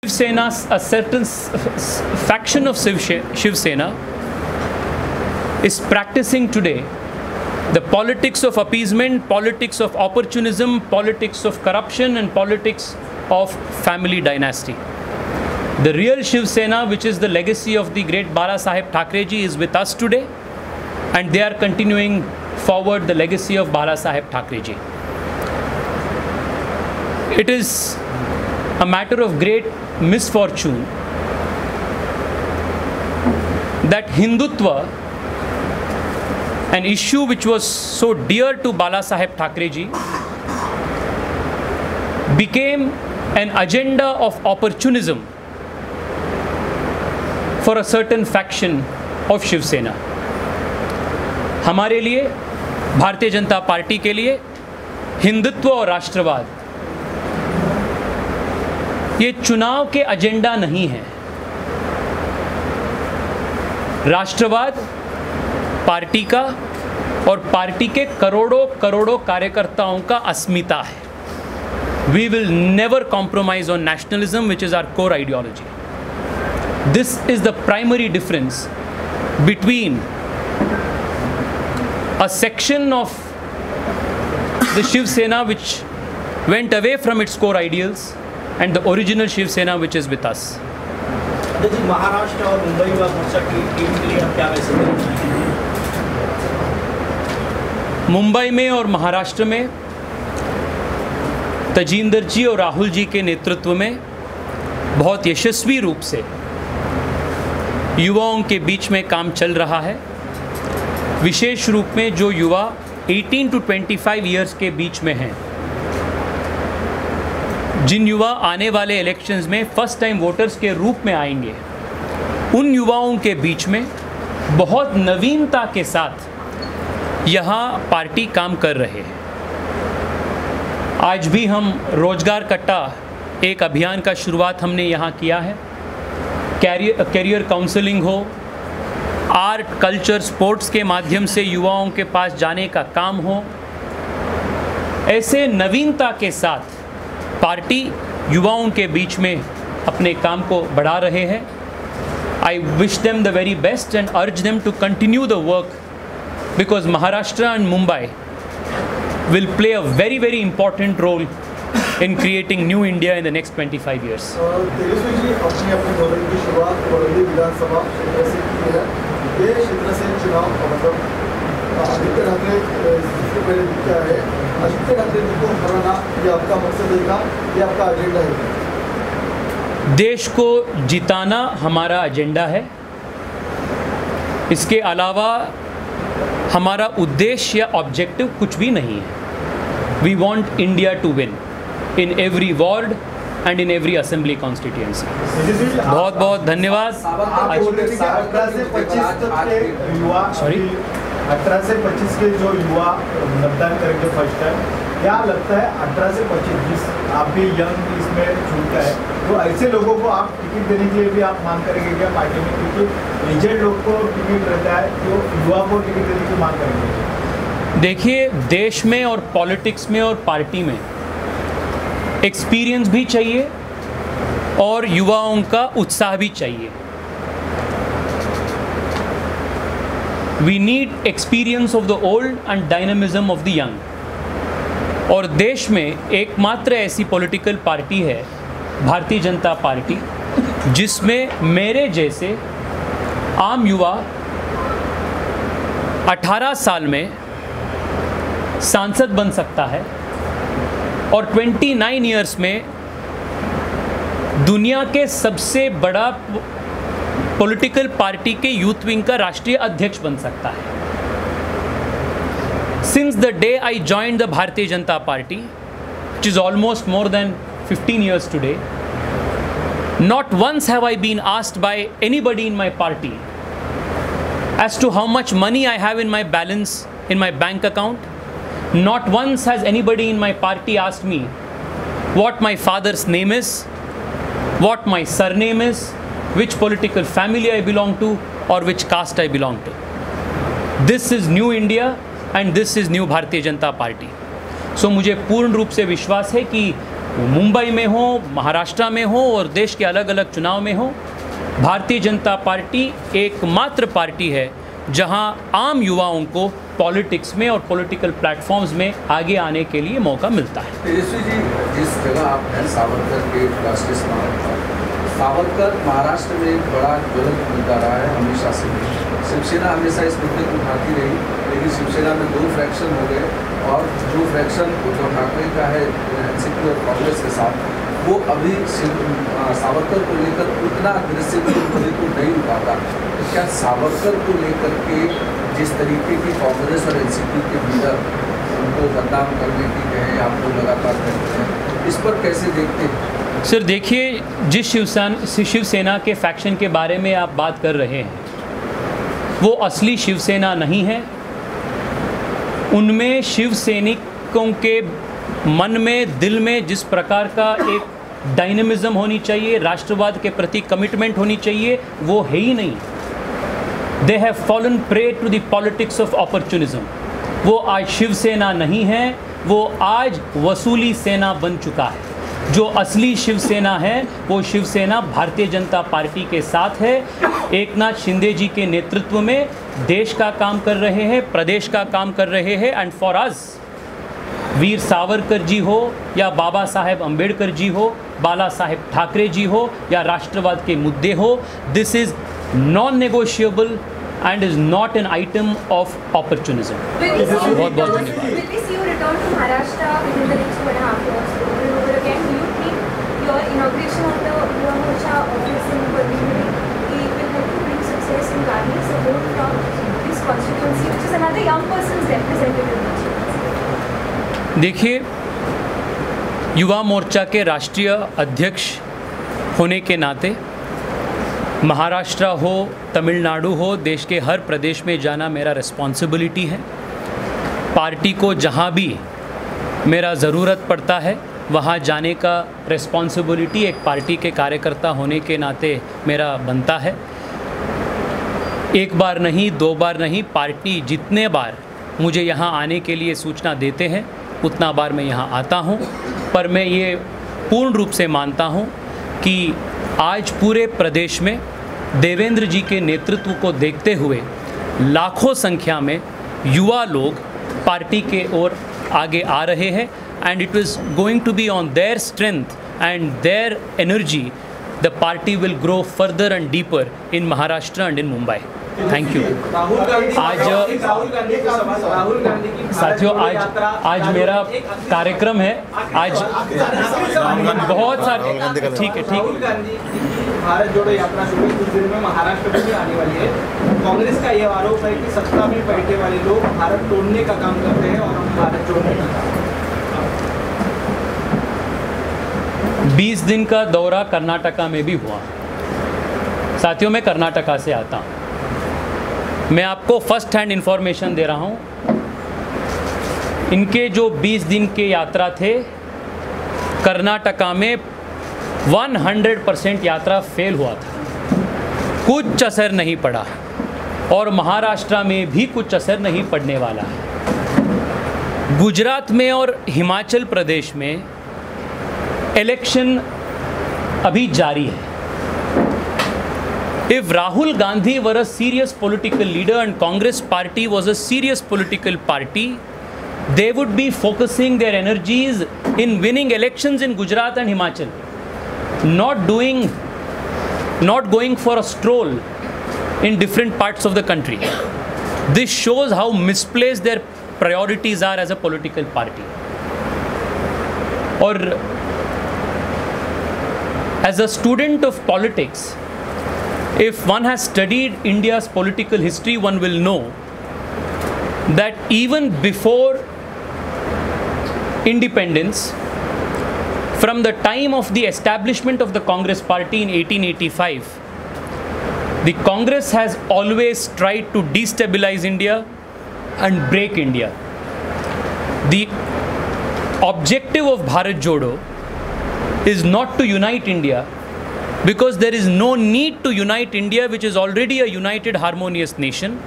Shiv Sena, a certain faction of Shiv Sena is practicing today the politics of appeasement, politics of opportunism, politics of corruption, and politics of family dynasty. The real Shiv Sena, which is the legacy of the great Bala Saheb Thackeray ji, is with us today, and they are continuing forward the legacy of Bala Saheb Thackeray ji. It is a matter of great misfortune that Hindutva, an issue which was so dear to Bala Saheb Thackeray ji, became an agenda of opportunism for a certain faction of Shiv Sena. हमारे लिए, भारतीय Janata party के लिए, हिंदुत्व और राष्ट्रवाद ये चुनाव के एजेंडा नहीं है। राष्ट्रवाद पार्टी का और पार्टी के करोड़ों करोड़ों कार्यकर्ताओं का अस्मिता है। We will never compromise on nationalism, which is our core ideology. This is the primary difference between a section of the Shiv Sena which went away from its core ideals and the original Shiv Sena which is with us. Maharashtra और मुंबई व मोर्चा की team के लिए आप क्या message देना चाहेंगे? मुंबई में और महाराष्ट्र में तजिंदर जी और राहुल जी के नेतृत्व में बहुत यशस्वी रूप से युवाओं के बीच में काम चल रहा है। विशेष रूप में जो युवा 18 to 25 ईयर्स के बीच में हैं, जिन युवा आने वाले इलेक्शंस में फर्स्ट टाइम वोटर्स के रूप में आएंगे, उन युवाओं के बीच में बहुत नवीनता के साथ यहाँ पार्टी काम कर रहे हैं। आज भी हम रोजगार कट्टा एक अभियान का शुरुआत हमने यहाँ किया है। कैरियर काउंसलिंग हो, आर्ट, कल्चर, स्पोर्ट्स के माध्यम से युवाओं के पास जाने का काम हो, ऐसे नवीनता के साथ पार्टी युवाओं के बीच में अपने काम को बढ़ा रहे हैं। I wish them the very best and urge them to continue the work because Maharashtra and Mumbai will play a very very important role in creating new India in the next 25 years. Tejashwi ji अपनी दौरे की शुरुआत बरौली विधानसभा क्षेत्र से की है। ये क्षेत्र से चुनाव मतलब आदित्य ठाकरे इससे पहले क्या है, आदित्य ठाकरे जी को हराना ये आपका मकसद है, ये आपका एजेंडा है? देश को जिताना हमारा एजेंडा है। इसके अलावा हमारा उद्देश्य या ऑब्जेक्टिव कुछ भी नहीं है। We want India to win in every ward and in every assembly constituency. बहुत बहुत धन्यवाद। 18 से 25 के जो युवा मतदान करेंगे फर्स्ट टाइम, क्या लगता है 18 से 25 आप भी यंग इसमें छूटता है, तो ऐसे लोगों को आप टिकट देने के लिए भी आप मांग करेंगे क्या पार्टी में? क्योंकि एजेंट लोग को टिकट रहता है, तो युवा को टिकट देने की मांग करेंगे? देखिए, देश में और पॉलिटिक्स में और पार्टी में एक्सपीरियंस भी चाहिए और युवाओं का उत्साह भी चाहिए। We need experience of the old and dynamism of the young. और देश में एकमात्र ऐसी पॉलिटिकल पार्टी है भारतीय जनता पार्टी, जिसमें मेरे जैसे आम युवा 18 साल में सांसद बन सकता है और 29 इयर्स में दुनिया के सबसे बड़ा पॉलिटिकल पार्टी के यूथ विंग का राष्ट्रीय अध्यक्ष बन सकता है। Since the day I joined the Bharatiya Janata Party, which is almost more than 15 years today, not once have I been asked by anybody in my party as to how much money I have in my balance in my bank account. Not once has anybody in my party asked me what my father's name is, what my surname is, which political family I belong to, or which caste I belong to. This is new India and this is new Bharatiya Janata Party. So मुझे पूर्ण रूप से विश्वास है कि वो मुंबई में हो, महाराष्ट्र में हो और देश के अलग अलग चुनाव में हो, भारतीय जनता पार्टी एकमात्र पार्टी है जहां आम युवाओं को पॉलिटिक्स में और पॉलिटिकल प्लेटफॉर्म्स में आगे आने के लिए मौका मिलता है। तेजस्वी जी, जिस जगह आप हैं सावरकर के राष्ट्रीय स्मारक पर, सावरकर महाराष्ट्र में एक बड़ा ज्वलंत मुद्दा रहा है हमेशा से। शिवसेना हमेशा इस मुद्दे को उठाती रही, लेकिन शिवसेना में 2 फ्रैक्शन हो गए और जो फ्रैक्शन उद्धव ठाकरे का है एनसीपी और कांग्रेस के साथ, वो अभी सावरकर को लेकर उतना अग्रेसिव मुद्दे को नहीं उठाता। तो क्या सावरकर को लेकर के जिस तरीके की कांग्रेस और एनसीपी के लीडर उनको बदनाम करने की कहे आपको लगातार करते हैं, इस पर कैसे देखते हैं? सर देखिए, जिस शिवसेना के फैक्शन के बारे में आप बात कर रहे हैं वो असली शिवसेना नहीं है। उनमें शिव सैनिकों के मन में, दिल में जिस प्रकार का एक डायनेमिज्म होनी चाहिए, राष्ट्रवाद के प्रति कमिटमेंट होनी चाहिए, वो है ही नहीं। They have fallen prey to the politics of opportunism. वो आज शिवसेना नहीं है, वो आज वसूली सेना बन चुका है। जो असली शिवसेना है वो शिवसेना भारतीय जनता पार्टी के साथ है। एकनाथ शिंदे जी के नेतृत्व में देश का काम कर रहे हैं, प्रदेश का काम कर रहे हैं। And for us, Veer Savarkar ji हो या बाबा साहेब अम्बेडकर जी हो, बाला साहेब ठाकरे जी हो या राष्ट्रवाद के मुद्दे हो, this is non negotiable and is not an item of opportunism. बहुत बहुत धन्यवाद। Will we see you return to Maharashtra within the next 2.5 years? Over and over again, do you think your inauguration of the Yuva Morcha office in Birmingham will help to bring success in garnering support from this constituency, which is another young person's representative? देखिए, युवा मोर्चा के राष्ट्रीय अध्यक्ष होने के नाते महाराष्ट्र हो, तमिलनाडु हो, देश के हर प्रदेश में जाना मेरा रिस्पॉन्सिबिलिटी है। पार्टी को जहाँ भी मेरा ज़रूरत पड़ता है वहाँ जाने का रिस्पॉन्सिबिलिटी एक पार्टी के कार्यकर्ता होने के नाते मेरा बनता है। एक बार नहीं, 2 बार नहीं, पार्टी जितने बार मुझे यहाँ आने के लिए सूचना देते हैं उतना बार मैं यहाँ आता हूँ। पर मैं ये पूर्ण रूप से मानता हूँ कि आज पूरे प्रदेश में देवेंद्र जी के नेतृत्व को देखते हुए लाखों संख्या में युवा लोग पार्टी के ओर आगे आ रहे हैं। And it is going to be on their strength and their energy the party will grow further and deeper in Maharashtra and in Mumbai. Thank you. साथियों, आज मेरा कार्यक्रम है। आज बहुत सारे, ठीक है, राहुल गांधी की भारत जोड़ो यात्रा शुरू कुछ दिन में महाराष्ट्र में भी आने वाली है। कांग्रेस का यह आरोप है कि सत्ता में बैठे वाले लोग भारत तोड़ने का काम करते हैं और हम भारत जोड़ने का काम। 20 दिन का दौरा कर्नाटका में भी हुआ। साथियों, मैं कर्नाटका से आता हूँ। मैं आपको फर्स्ट हैंड इंफॉर्मेशन दे रहा हूँ। इनके जो 20 दिन के यात्रा थे, कर्नाटका में 100% यात्रा फेल हुआ था, कुछ असर नहीं पड़ा और महाराष्ट्र में भी कुछ असर नहीं पड़ने वाला है। गुजरात में और हिमाचल प्रदेश में इलेक्शन अभी जारी है। If Rahul Gandhi were a serious political leader and Congress party was a serious political party, they would be focusing their energies in winning elections in Gujarat and Himachal, not going for a stroll in different parts of the country. This shows how misplaced their priorities are as a political party. Or as a student of politics, if one has studied India's political history, one will know that even before independence, from the time of the establishment of the Congress party in 1885, the Congress has always tried to destabilize India and break India. The objective of Bharat Jodo is not to unite India, because there is no need to unite India, which is already a united, harmonious nation.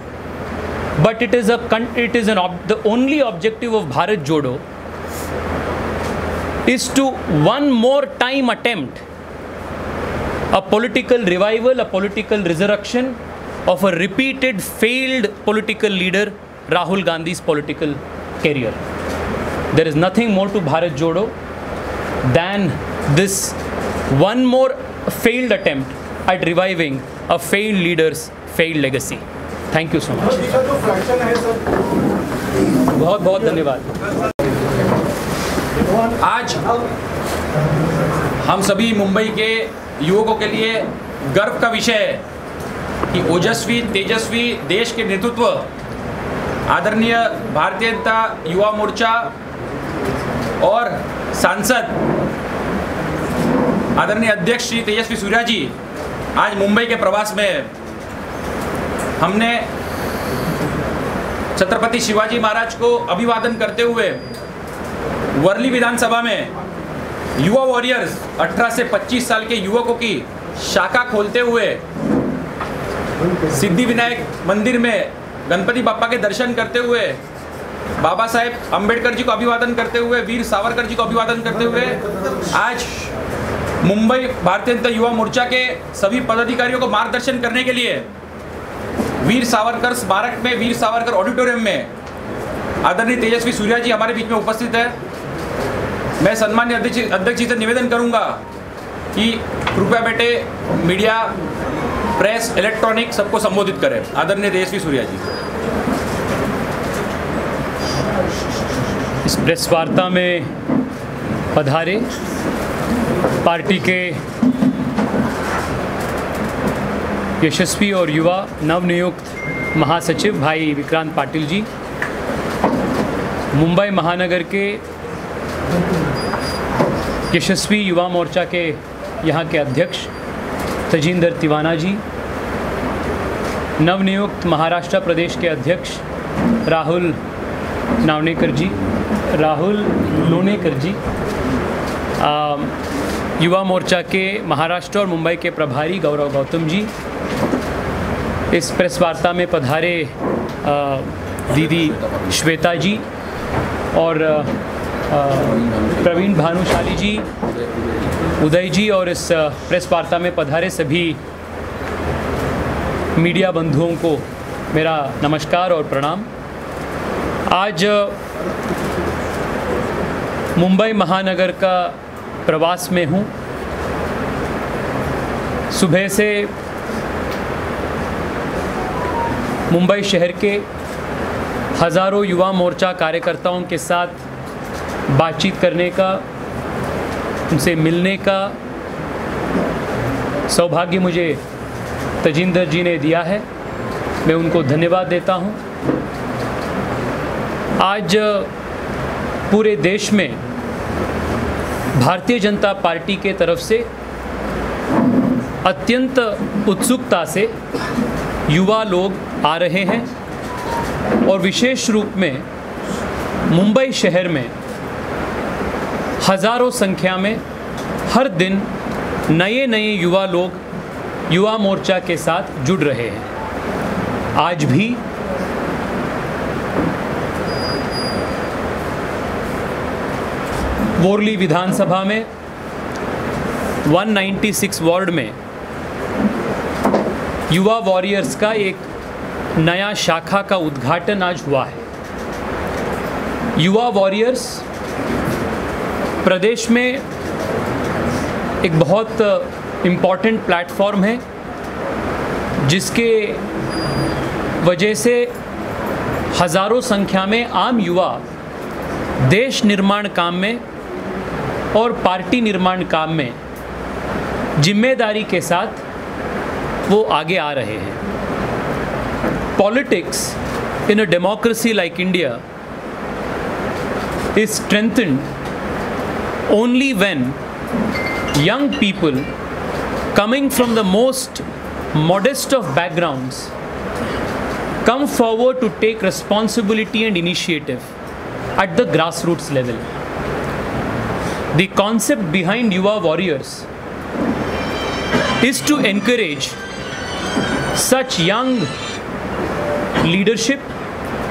But it is the only objective of Bharat Jodo is to one more time attempt a political revival, a political resurrection of a repeated failed political leader, Rahul Gandhi's political career. There is nothing more to Bharat Jodo than this one more failed attempt at reviving a failed leader's failed legacy. Thank you so much. इसका जो fraction है sir, बहुत बहुत धन्यवाद। आज हम सभी मुंबई के युवकों के लिए गर्व का विषय है कि ओजस्वी तेजस्वी देश के नेतृत्व आदरणीय भारतीय जनता युवा मोर्चा और सांसद आदरणीय अध्यक्ष श्री तेजस्वी सूर्या जी आज मुंबई के प्रवास में है। हमने छत्रपति शिवाजी महाराज को अभिवादन करते हुए वर्ली विधानसभा में युवा वॉरियर्स 18 से 25 साल के युवकों की शाखा खोलते हुए सिद्धि विनायक मंदिर में गणपति बाप्पा के दर्शन करते हुए बाबा साहेब अंबेडकर जी को अभिवादन करते हुए वीर सावरकर जी को अभिवादन करते हुए आज मुंबई भारतीय जनता युवा मोर्चा के सभी पदाधिकारियों को मार्गदर्शन करने के लिए वीर सावरकर स्मारक में वीर सावरकर ऑडिटोरियम में आदरणीय तेजस्वी सूर्या जी हमारे बीच में उपस्थित है। मैं सम्मान्य अध्यक्ष जी से निवेदन करूंगा कि कृपया बेटे मीडिया प्रेस इलेक्ट्रॉनिक सबको संबोधित करें। आदरणीय तेजस्वी सूर्या जी। इस प्रेस वार्ता में पधारे पार्टी के यशस्वी और युवा नवनियुक्त महासचिव भाई विक्रांत पाटिल जी, मुंबई महानगर के यशस्वी युवा मोर्चा के यहाँ के अध्यक्ष तजिंदर तिवाना जी, नवनियुक्त महाराष्ट्र प्रदेश के अध्यक्ष राहुल लोनेकर जी, युवा मोर्चा के महाराष्ट्र और मुंबई के प्रभारी गौरव गौतम जी, इस प्रेस वार्ता में पधारे दीदी श्वेता जी और प्रवीण भानुशाली जी, उदय जी, और इस प्रेस वार्ता में पधारे सभी मीडिया बंधुओं को मेरा नमस्कार और प्रणाम। आज मुंबई महानगर का प्रवास में हूँ। सुबह से मुंबई शहर के हज़ारों युवा मोर्चा कार्यकर्ताओं के साथ बातचीत करने का, उनसे मिलने का सौभाग्य मुझे तजिंदर जी ने दिया है। मैं उनको धन्यवाद देता हूँ। आज पूरे देश में भारतीय जनता पार्टी के तरफ से अत्यंत उत्सुकता से युवा लोग आ रहे हैं और विशेष रूप में मुंबई शहर में हज़ारों संख्या में हर दिन नए नए युवा लोग युवा मोर्चा के साथ जुड़ रहे हैं। आज भी वर्ली विधानसभा में 196 वार्ड में युवा वॉरियर्स का एक नया शाखा का उद्घाटन आज हुआ है। युवा वॉरियर्स प्रदेश में एक बहुत इम्पॉर्टेंट प्लेटफॉर्म है, जिसके वजह से हज़ारों संख्या में आम युवा देश निर्माण काम में और पार्टी निर्माण काम में जिम्मेदारी के साथ वो आगे आ रहे हैं। Politics in a democracy like India is strengthened only when young people coming from the most modest of backgrounds come forward to take responsibility and initiative at the grassroots level. The concept behind Yuva Warriors is to encourage such young leadership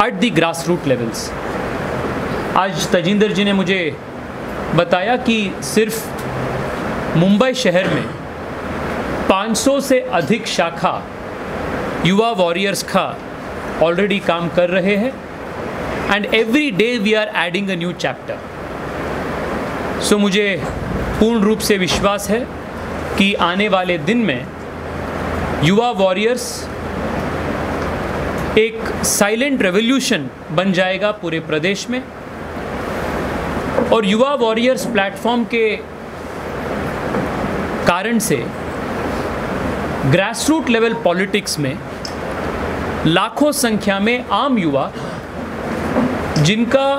at the grassroots levels. आज तजिंदर जी ने मुझे बताया कि सिर्फ मुंबई शहर में 500 से अधिक शाखा युवा वॉरियर्स का ऑलरेडी काम कर रहे हैं and every day we are adding a new chapter. So मुझे पूर्ण रूप से विश्वास है कि आने वाले दिन में युवा वॉरियर्स एक साइलेंट रेवोल्यूशन बन जाएगा पूरे प्रदेश में। और युवा वॉरियर्स प्लेटफॉर्म के कारण से ग्रासरूट लेवल पॉलिटिक्स में लाखों संख्या में आम युवा जिनका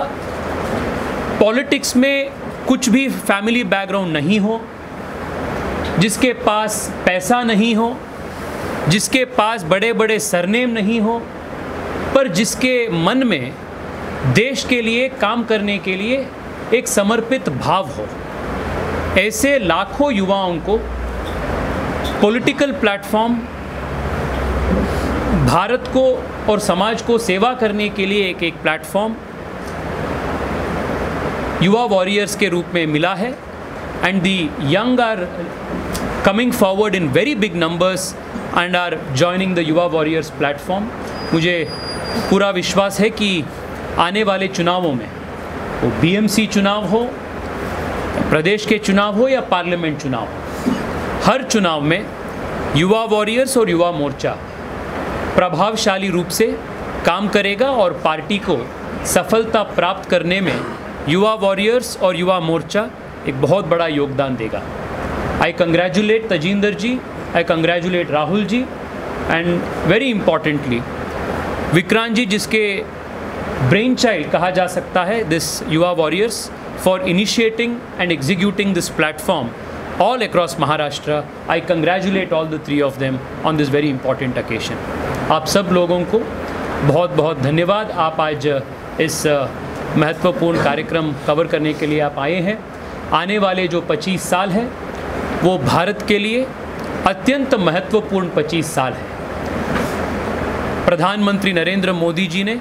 पॉलिटिक्स में कुछ भी फैमिली बैकग्राउंड नहीं हो, जिसके पास पैसा नहीं हो, जिसके पास बड़े बड़े सरनेम नहीं हो, पर जिसके मन में देश के लिए काम करने के लिए एक समर्पित भाव हो, ऐसे लाखों युवाओं को पॉलिटिकल प्लेटफॉर्म भारत को और समाज को सेवा करने के लिए एक प्लेटफॉर्म युवा वॉरियर्स के रूप में मिला है। And the young are coming forward in very big numbers and are joining the Yuva Warriors platform. मुझे पूरा विश्वास है कि आने वाले चुनावों में, वो बीएमसी चुनाव हो, प्रदेश के चुनाव हो या पार्लियामेंट चुनाव हो, हर चुनाव में युवा वॉरियर्स और युवा मोर्चा प्रभावशाली रूप से काम करेगा और पार्टी को सफलता प्राप्त करने में युवा वॉरियर्स और युवा मोर्चा एक बहुत बड़ा योगदान देगा। I congratulate Tajinder ji, I congratulate Rahul ji and very importantly Vikrant ji, जिसके ब्रेन चाइल्ड कहा जा सकता है this Yuva warriors, for initiating and executing this platform all across Maharashtra. I congratulate all the three of them on this very important occasion. आप सब लोगों को बहुत बहुत धन्यवाद। आप आज इस महत्वपूर्ण कार्यक्रम कवर करने के लिए आप आए हैं। आने वाले जो 25 साल हैं वो भारत के लिए अत्यंत महत्वपूर्ण 25 साल है। प्रधानमंत्री नरेंद्र मोदी जी ने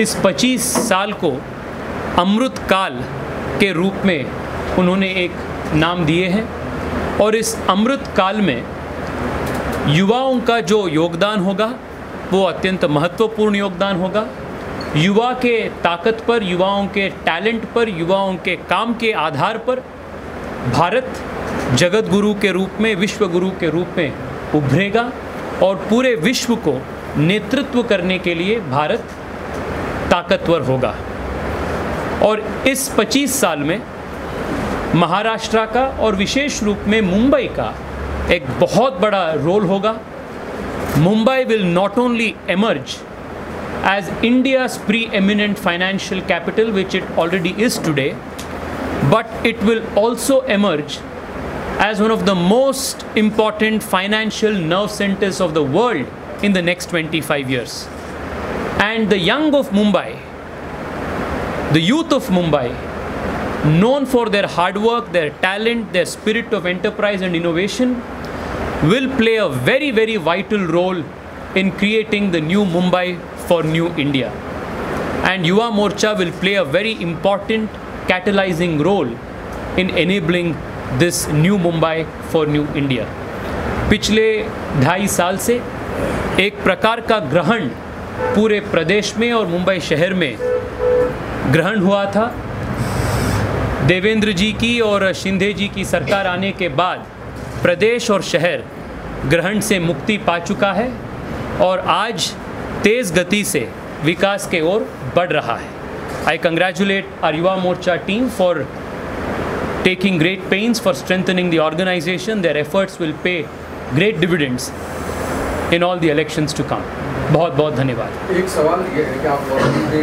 इस 25 साल को अमृत काल के रूप में उन्होंने एक नाम दिए हैं और इस अमृत काल में युवाओं का जो योगदान होगा वो अत्यंत महत्वपूर्ण योगदान होगा। युवा के ताकत पर, युवाओं के टैलेंट पर, युवाओं के काम के आधार पर भारत जगत गुरु के रूप में, विश्व गुरु के रूप में उभरेगा और पूरे विश्व को नेतृत्व करने के लिए भारत ताकतवर होगा। और इस 25 साल में महाराष्ट्र का और विशेष रूप में मुंबई का एक बहुत बड़ा रोल होगा। Mumbai will not only emerge as India's preeminent financial capital, which it already is today, but it will also emerge as one of the most important financial nerve centers of the world in the next 25 years. And the young of Mumbai, the youth of Mumbai, known for their hard work, their talent, their spirit of enterprise and innovation, will play a very, very vital role in creating the new Mumbai for new India. And Yuva Morcha will play a very important catalyzing role in enabling this new Mumbai for new India. पिछले 2.5 साल से एक प्रकार का ग्रहण पूरे प्रदेश में और मुंबई शहर में ग्रहण हुआ था। देवेंद्र जी की और शिंदे जी की सरकार आने के बाद प्रदेश और शहर ग्रहण से मुक्ति पा चुका है और आज तेज़ गति से विकास के ओर बढ़ रहा है। आई congratulate our Yuva Morcha team for taking great pains for strengthening the organization. Their efforts will pay great dividends in all the elections to come. बहुत बहुत धन्यवाद। एक सवाल ये है कि आप वर्ली से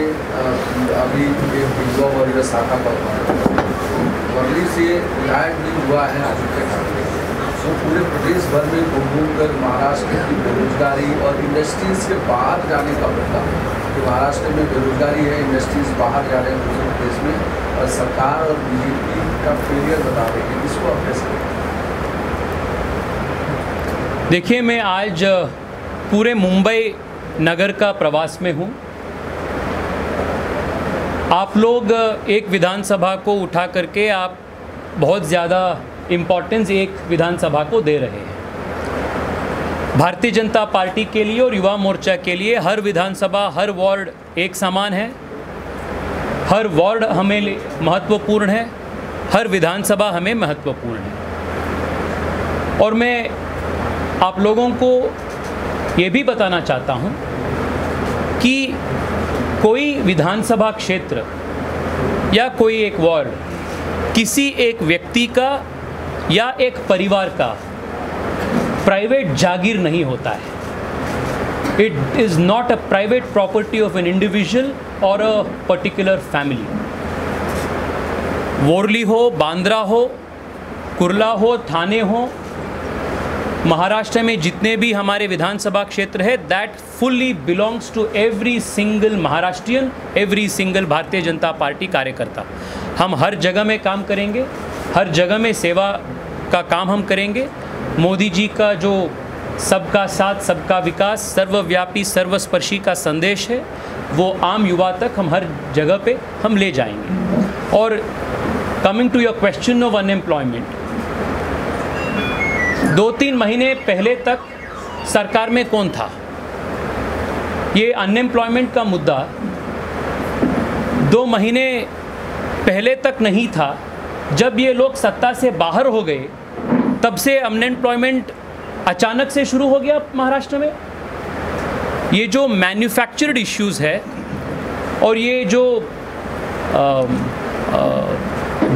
अभी युवा वॉरियर शाखा पर वर्ली से विधायक भी हुआ है आदित्य ठाकरे, तो पूरे प्रदेश भर में घूमकर महाराष्ट्र की बेरोजगारी और इंडस्ट्रीज के बाहर जाने का मुद्दा कि महाराष्ट्र में बेरोजगारी है, इंडस्ट्रीज बाहर जा रहे हैं दूसरे प्रदेश में और सरकार और बीजेपी का फेलियर बता रही है, इसको आप कैसे? देखिए, मैं आज पूरे मुंबई नगर का प्रवास में हूँ। आप लोग एक विधानसभा को उठा करके आप बहुत ज़्यादा इम्पोर्टेंस एक विधानसभा को दे रहे हैं। भारतीय जनता पार्टी के लिए और युवा मोर्चा के लिए हर विधानसभा, हर वार्ड एक समान है, हर वार्ड हमें महत्वपूर्ण है, हर विधानसभा हमें महत्वपूर्ण है। और मैं आप लोगों को ये भी बताना चाहता हूँ कि कोई विधानसभा क्षेत्र या कोई एक वार्ड किसी एक व्यक्ति का या एक परिवार का प्राइवेट जागीर नहीं होता है। It is not a private property of an individual और अ पर्टिकुलर फैमिली। वोरली हो, बांद्रा हो, कुर्ला हो, थाने हो, महाराष्ट्र में जितने भी हमारे विधानसभा क्षेत्र है, that fully belongs to every single Maharashtrian, every single Bharatiya Janata party कार्यकर्ता। हम हर जगह में काम करेंगे, हर जगह में सेवा का काम हम करेंगे। मोदी जी का जो सबका साथ, सबका विकास, सर्वव्यापी, सर्वस्पर्शी का संदेश है, वो आम युवा तक हम हर जगह पे हम ले जाएंगे। और coming to your question of unemployment, 2-3 महीने पहले तक सरकार में कौन था? ये अनएम्प्लॉयमेंट का मुद्दा 2 महीने पहले तक नहीं था। जब ये लोग सत्ता से बाहर हो गए तब से अनएम्प्लॉयमेंट अचानक से शुरू हो गया महाराष्ट्र में। ये जो मैन्युफैक्चर्ड इश्यूज़ है और ये जो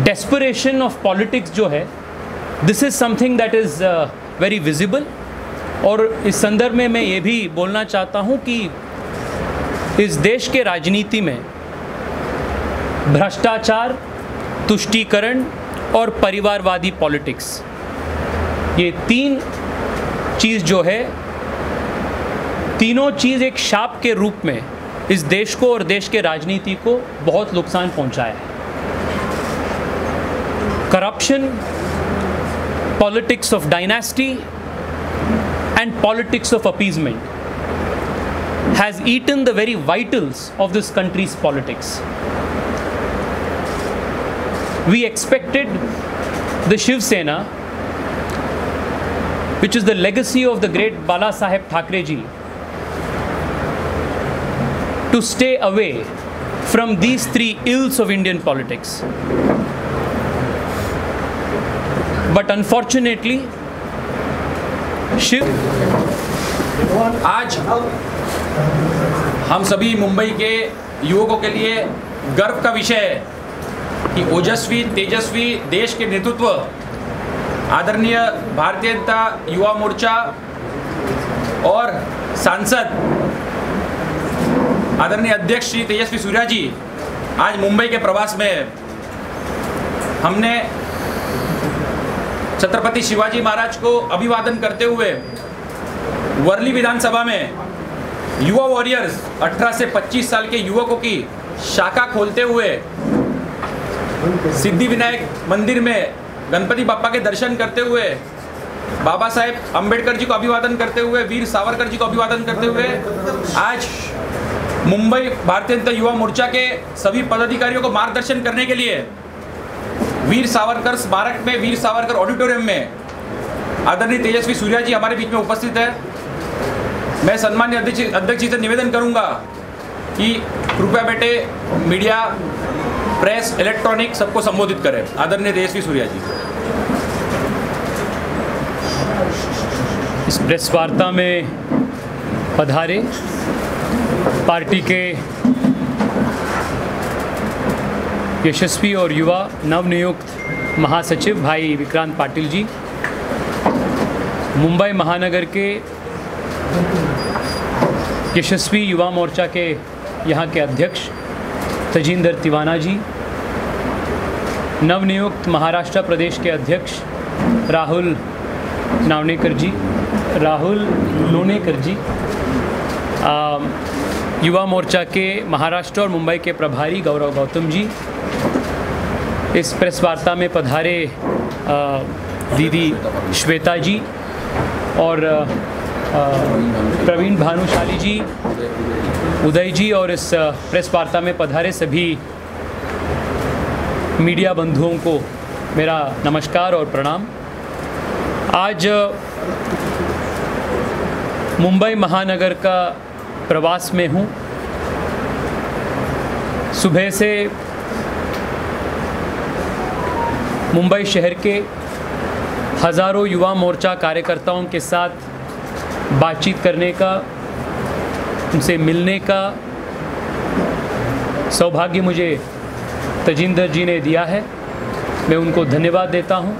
डेस्परेशन ऑफ पॉलिटिक्स जो है, this is something that is very visible. और इस संदर्भ में मैं ये भी बोलना चाहता हूँ कि इस देश के राजनीति में भ्रष्टाचार, तुष्टीकरण और परिवारवादी पॉलिटिक्स, ये 3 चीज़ जो है, तीनों चीज़ एक शाप के रूप में इस देश को और देश के राजनीति को बहुत नुकसान पहुंचाया है। Corruption, politics of dynasty and politics of appeasement has eaten the very vitals of this country's politics. We expected the Shiv Sena, which is the legacy of the great Bala Saheb Thackeray ji, to stay away from these 3 ills of Indian politics. But unfortunately, आज हम सभी मुंबई के युवकों के लिए गर्व का विषय है कि ओजस्वी, तेजस्वी देश के नेतृत्व आदरणीय भारतीय जनता युवा मोर्चा और सांसद आदरणीय अध्यक्ष श्री तेजस्वी सूर्या जी आज मुंबई के प्रवास में। हमने छत्रपति शिवाजी महाराज को अभिवादन करते हुए वर्ली विधानसभा में युवा वॉरियर्स 18 से 25 साल के युवकों की शाखा खोलते हुए सिद्धि विनायक मंदिर में गणपति बाप्पा के दर्शन करते हुए, बाबा साहेब अंबेडकर जी को अभिवादन करते हुए, वीर सावरकर जी को अभिवादन करते हुए आज मुंबई भारतीय जनता युवा मोर्चा के सभी पदाधिकारियों को मार्गदर्शन करने के लिए वीर सावरकर स्मारक में, वीर सावरकर ऑडिटोरियम में आदरणीय तेजस्वी सूर्या जी हमारे बीच में उपस्थित है। मैं सम्मानीय अध्यक्ष जी से निवेदन करूंगा कि कृपया बेटे मीडिया, प्रेस, इलेक्ट्रॉनिक सबको संबोधित करें। आदरणीय तेजस्वी सूर्या जी। इस प्रेस वार्ता में पधारे पार्टी के यशस्वी और युवा नवनियुक्त महासचिव भाई विक्रांत पाटिल जी, मुंबई महानगर के यशस्वी युवा मोर्चा के यहाँ के अध्यक्ष तजिंदर तिवाना जी, नवनियुक्त महाराष्ट्र प्रदेश के अध्यक्ष राहुल लोनेकर जी, युवा मोर्चा के महाराष्ट्र और मुंबई के प्रभारी गौरव गौतम जी, इस प्रेस वार्ता में पधारे दीदी श्वेता जी और प्रवीण भानुशाली जी, उदय जी और इस प्रेस वार्ता में पधारे सभी मीडिया बंधुओं को मेरा नमस्कार और प्रणाम। आज मुंबई महानगर का प्रवास में हूँ। सुबह से मुंबई शहर के हज़ारों युवा मोर्चा कार्यकर्ताओं के साथ बातचीत करने का, उनसे मिलने का सौभाग्य मुझे तजिंदर जी ने दिया है। मैं उनको धन्यवाद देता हूँ।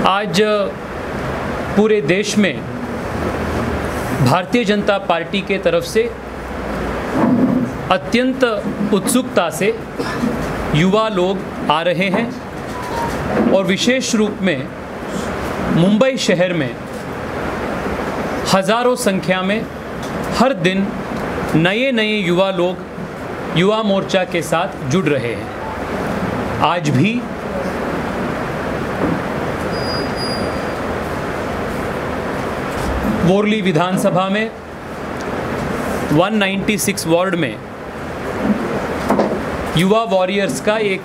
आज पूरे देश में भारतीय जनता पार्टी के तरफ से अत्यंत उत्सुकता से युवा लोग आ रहे हैं और विशेष रूप में मुंबई शहर में हज़ारों संख्या में हर दिन नए नए युवा लोग युवा मोर्चा के साथ जुड़ रहे हैं। आज भी बोरली विधानसभा में 196 वार्ड में युवा वॉरियर्स का एक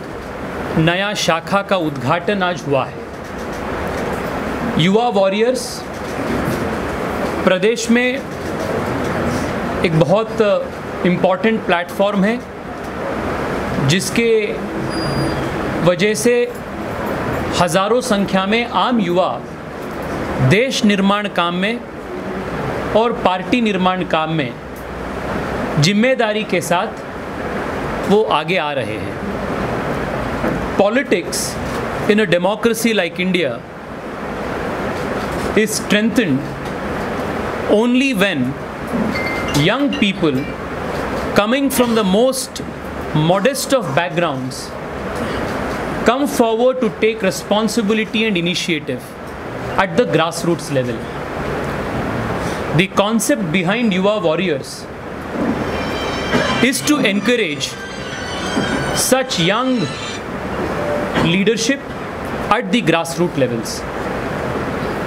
नया शाखा का उद्घाटन आज हुआ है। युवा वॉरियर्स प्रदेश में एक बहुत इम्पॉर्टेंट प्लेटफॉर्म है, जिसके वजह से हज़ारों संख्या में आम युवा देश निर्माण काम में और पार्टी निर्माण काम में जिम्मेदारी के साथ वो आगे आ रहे हैं। Politics in a democracy like India is strengthened only when young people coming from the most modest of backgrounds come forward to take responsibility and initiative at the grassroots level. The concept behind Yuva Warriors is to encourage such young leadership at the grassroots levels.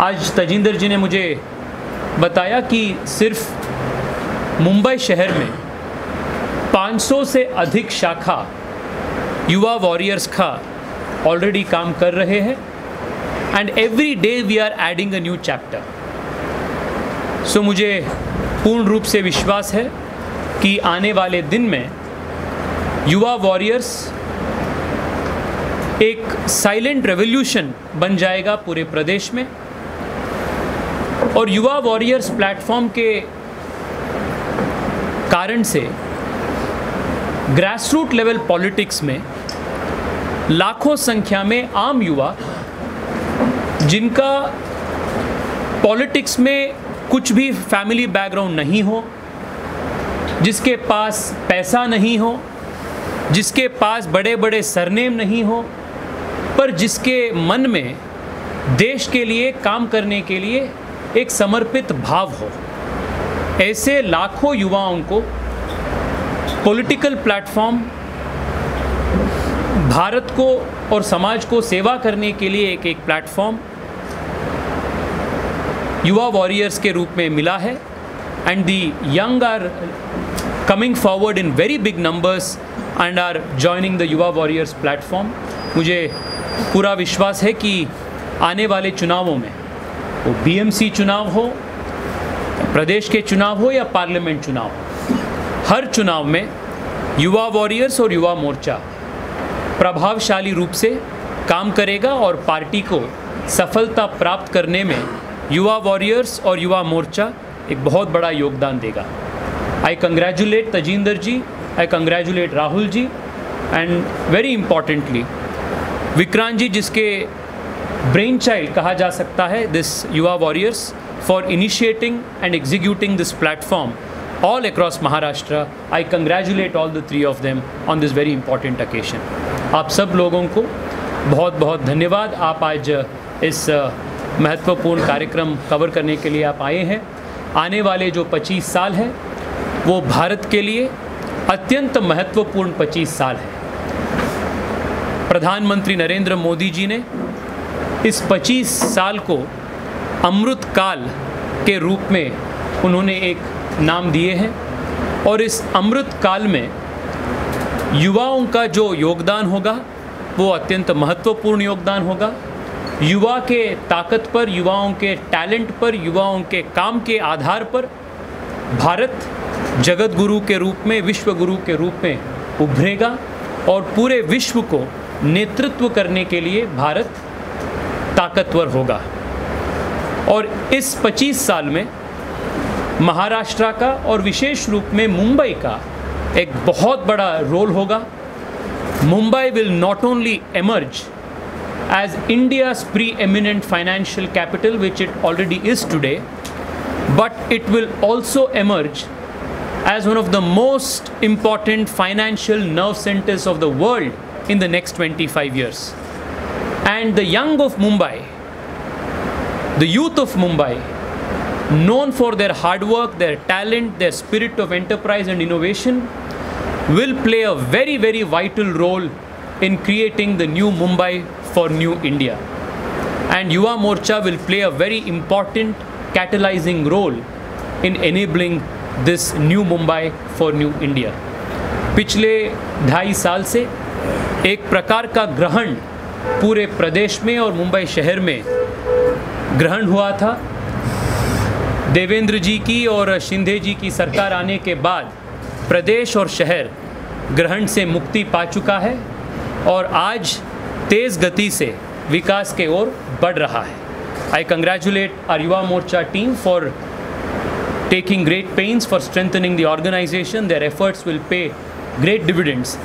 आज तजिंदर जी ने मुझे बताया कि सिर्फ मुंबई शहर में 500 से अधिक शाखा युवा वॉरियर्स का ऑलरेडी काम कर रहे हैं and every day we are adding a new chapter. So मुझे पूर्ण रूप से विश्वास है कि आने वाले दिन में युवा वॉरियर्स एक साइलेंट रेवोल्यूशन बन जाएगा पूरे प्रदेश में। और युवा वॉरियर्स प्लेटफॉर्म के कारण से ग्रासरूट लेवल पॉलिटिक्स में लाखों संख्या में आम युवा, जिनका पॉलिटिक्स में कुछ भी फैमिली बैकग्राउंड नहीं हो, जिसके पास पैसा नहीं हो, जिसके पास बड़े बड़े सरनेम नहीं हो, पर जिसके मन में देश के लिए काम करने के लिए एक समर्पित भाव हो, ऐसे लाखों युवाओं को पॉलिटिकल प्लेटफॉर्म भारत को और समाज को सेवा करने के लिए एक प्लेटफॉर्म युवा वॉरियर्स के रूप में मिला है। And the young are coming forward in very big numbers and are joining the Yuva Warriors platform. मुझे पूरा विश्वास है कि आने वाले चुनावों में, वो बीएमसी चुनाव हो, प्रदेश के चुनाव हो या पार्लियामेंट चुनाव हो, हर चुनाव में युवा वॉरियर्स और युवा मोर्चा प्रभावशाली रूप से काम करेगा और पार्टी को सफलता प्राप्त करने में युवा वॉरियर्स और युवा मोर्चा एक बहुत बड़ा योगदान देगा। I congratulate Tajinder ji, I congratulate Rahul ji and very importantly Vikrant ji, जिसके ब्रेन चाइल्ड कहा जा सकता है this Yuva warriors, for initiating and executing this platform all across Maharashtra. I congratulate all the three of them on this very important occasion. आप सब लोगों को बहुत बहुत धन्यवाद। आप आज इस महत्वपूर्ण कार्यक्रम कवर करने के लिए आप आए हैं। आने वाले जो 25 साल है वो भारत के लिए अत्यंत महत्वपूर्ण 25 साल है। प्रधानमंत्री नरेंद्र मोदी जी ने इस 25 साल को अमृत काल के रूप में उन्होंने एक नाम दिए हैं और इस अमृत काल में युवाओं का जो योगदान होगा वो अत्यंत महत्वपूर्ण योगदान होगा। युवा के ताकत पर, युवाओं के टैलेंट पर, युवाओं के काम के आधार पर भारत जगत गुरु के रूप में, विश्व गुरु के रूप में उभरेगा और पूरे विश्व को नेतृत्व करने के लिए भारत ताकतवर होगा। और इस 25 साल में महाराष्ट्र का और विशेष रूप में मुंबई का एक बहुत बड़ा रोल होगा। Mumbai will not only emerge as India's preeminent financial capital, which it already is today, but it will also emerge as one of the most important financial nerve centers of the world in the next 25 years. And the young of Mumbai, the youth of Mumbai, known for their hard work, their talent, their spirit of enterprise and innovation, will play a very, very vital role in creating the new Mumbai for new India. And Yuva Morcha will play a very important catalyzing role in enabling this new Mumbai for new India. पिछले 2.5 साल से एक प्रकार का ग्रहण पूरे प्रदेश में और मुंबई शहर में ग्रहण हुआ था। देवेंद्र जी की और शिंदे जी की सरकार आने के बाद प्रदेश और शहर ग्रहण से मुक्ति पा चुका है और आज तेज़ गति से विकास के ओर बढ़ रहा है। I congratulate our Yuva Morcha team for taking great pains for strengthening the organization. Their efforts will pay great dividends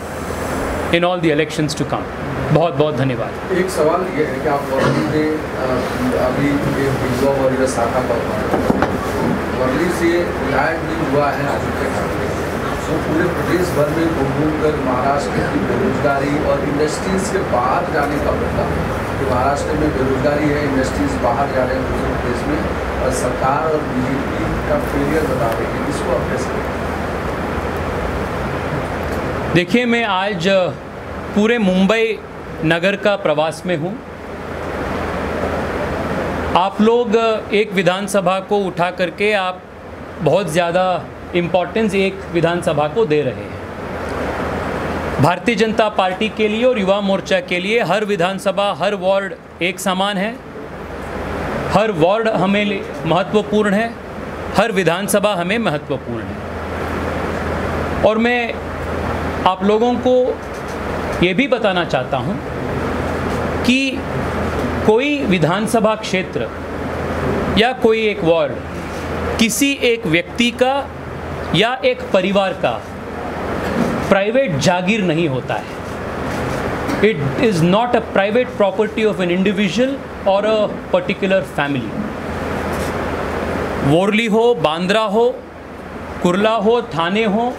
in all the elections to come. बहुत बहुत धन्यवाद। एक सवाल ये है कि आप वर्ली से अभी युवा वर्ग शाखा पर वर्ली से विधायक भी हुआ है आदित्य ठाकरे, तो पूरे प्रदेश भर में घूमकर महाराष्ट्र की बेरोजगारी और इंडस्ट्रीज के बाहर जाने का मुद्दा कि महाराष्ट्र में बेरोजगारी है, इंडस्ट्रीज बाहर जा रहे हैं दूसरे प्रदेश में, और सरकार और बीजेपी का फेलियर बता रही है, इसको आप कैसे देखते हैं? देखिए, मैं आज पूरे मुंबई नगर का प्रवास में हूँ। आप लोग एक विधानसभा को उठा करके आप बहुत ज़्यादा इम्पोर्टेंस एक विधानसभा को दे रहे हैं। भारतीय जनता पार्टी के लिए और युवा मोर्चा के लिए हर विधानसभा, हर वार्ड एक समान है। हर वार्ड हमें महत्वपूर्ण है, हर विधानसभा हमें महत्वपूर्ण है। और मैं आप लोगों को ये भी बताना चाहता हूँ कि कोई विधानसभा क्षेत्र या कोई एक वार्ड किसी एक व्यक्ति का या एक परिवार का प्राइवेट जागीर नहीं होता है। It is not a private property of an individual और अ पर्टिकुलर फैमिली। वोरली हो, बांद्रा हो, कुर्ला हो, थाने हो,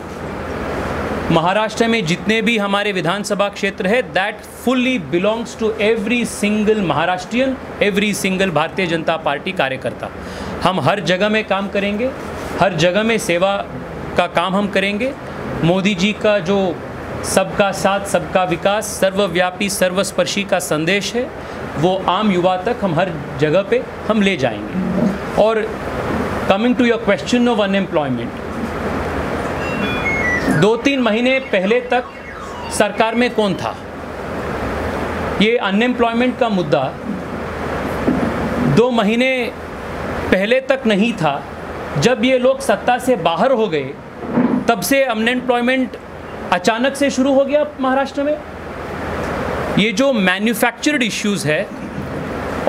महाराष्ट्र में जितने भी हमारे विधानसभा क्षेत्र है, that fully belongs to every single Maharashtrian, every single Bharatiya Janata party कार्यकर्ता। हम हर जगह में काम करेंगे, हर जगह में सेवा का काम हम करेंगे। मोदी जी का जो सबका साथ, सबका विकास, सर्वव्यापी, सर्वस्पर्शी का संदेश है, वो आम युवा तक हम हर जगह पे हम ले जाएंगे। और coming to your question of unemployment, 2-3 महीने पहले तक सरकार में कौन था? ये अनएम्प्लॉयमेंट का मुद्दा 2 महीने पहले तक नहीं था। जब ये लोग सत्ता से बाहर हो गए, तब से अनएम्प्लॉयमेंट अचानक से शुरू हो गया महाराष्ट्र में। ये जो मैन्युफैक्चर्ड इश्यूज़ है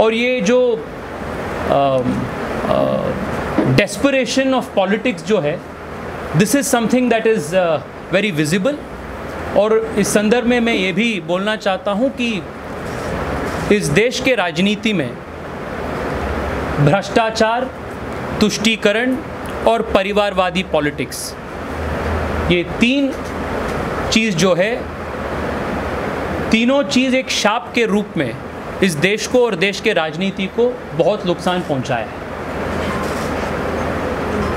और ये जो डेस्परेशन ऑफ पॉलिटिक्स जो है, this is something that is very visible. और इस संदर्भ में मैं ये भी बोलना चाहता हूँ कि इस देश के राजनीति में भ्रष्टाचार, तुष्टीकरण और परिवारवादी पॉलिटिक्स, ये 3 चीज़ जो है, तीनों चीज़ एक शाप के रूप में इस देश को और देश के राजनीति को बहुत नुकसान पहुंचाया है।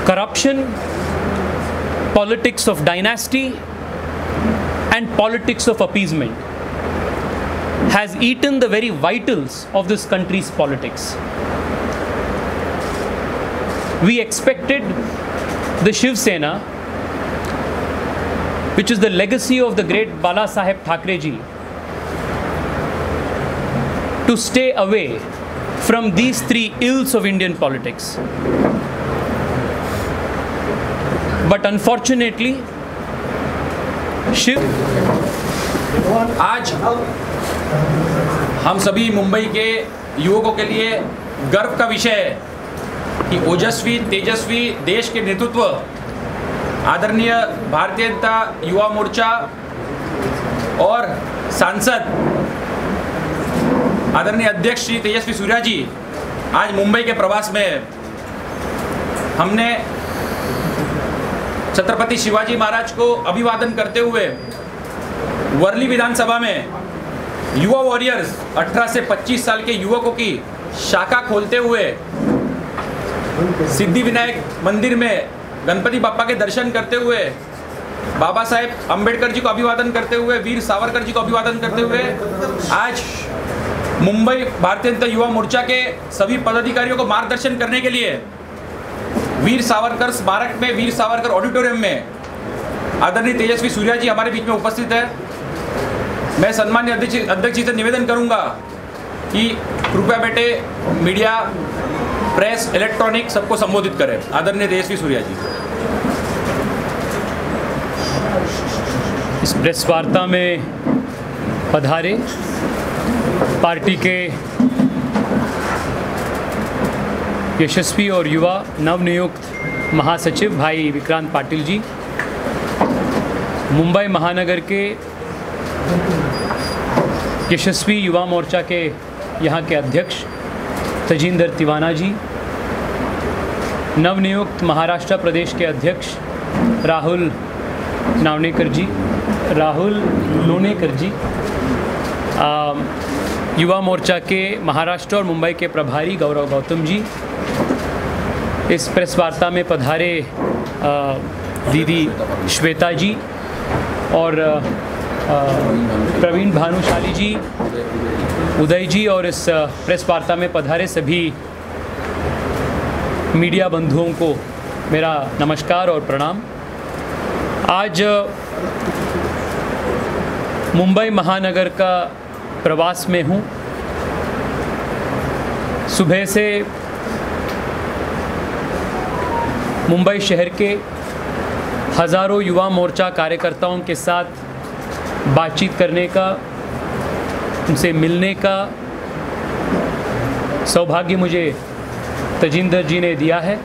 Corruption, politics of dynasty and politics of appeasement has eaten the very vitals of this country's politics. We expected the Shiv Sena which is the legacy of the great Bala Saheb Thackeray ji, to stay away from these three ills of Indian politics. But unfortunately, Shiv आज हम सभी मुंबई के युवकों के लिए गर्व का विषय है कि ओजस्वी तेजस्वी देश के नेतृत्व आदरणीय भारतीय जनता युवा मोर्चा और सांसद आदरणीय अध्यक्ष श्री तेजस्वी सूर्या जी आज मुंबई के प्रवास में है। हमने छत्रपति शिवाजी महाराज को अभिवादन करते हुए वर्ली विधानसभा में युवा वॉरियर्स 18 से 25 साल के युवकों की शाखा खोलते हुए सिद्धि विनायक मंदिर में गणपति बाप्पा के दर्शन करते हुए बाबा साहेब अम्बेडकर जी को अभिवादन करते हुए वीर सावरकर जी को अभिवादन करते हुए आज मुंबई भारतीय जनता युवा मोर्चा के सभी पदाधिकारियों को मार्गदर्शन करने के लिए वीर सावरकर स्मारक में वीर सावरकर ऑडिटोरियम में आदरणीय तेजस्वी सूर्या जी हमारे बीच में उपस्थित है। मैं सम्मानीय अध्यक्ष जी से निवेदन करूंगा कि कृपया बेटे मीडिया प्रेस इलेक्ट्रॉनिक सबको संबोधित करें। आदरणीय तेजस्वी सूर्या जी। इस प्रेस वार्ता में पधारे पार्टी के यशस्वी और युवा नवनियुक्त महासचिव भाई विक्रांत पाटिल जी, मुंबई महानगर के यशस्वी युवा मोर्चा के यहाँ के अध्यक्ष तजिंदर तिवाना जी, नवनियुक्त महाराष्ट्र प्रदेश के अध्यक्ष राहुल लोनेकर जी, युवा मोर्चा के महाराष्ट्र और मुंबई के प्रभारी गौरव गौतम जी, इस प्रेस वार्ता में पधारे दीदी श्वेता जी और प्रवीण भानुशाली जी, उदय जी और इस प्रेस वार्ता में पधारे सभी मीडिया बंधुओं को मेरा नमस्कार और प्रणाम। आज मुंबई महानगर का प्रवास में हूँ। सुबह से मुंबई शहर के हज़ारों युवा मोर्चा कार्यकर्ताओं के साथ बातचीत करने का, उनसे मिलने का सौभाग्य मुझे तजिंदर जी ने दिया है।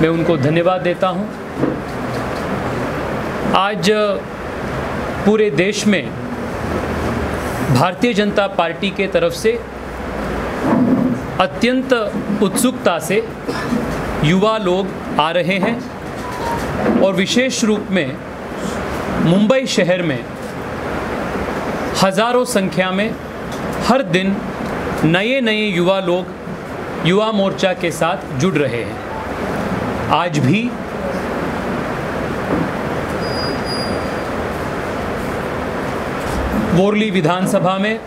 मैं उनको धन्यवाद देता हूँ। आज पूरे देश में भारतीय जनता पार्टी के तरफ से अत्यंत उत्सुकता से युवा लोग आ रहे हैं और विशेष रूप में मुंबई शहर में हज़ारों संख्या में हर दिन नए नए युवा लोग युवा मोर्चा के साथ जुड़ रहे हैं। आज भी वर्ली विधानसभा में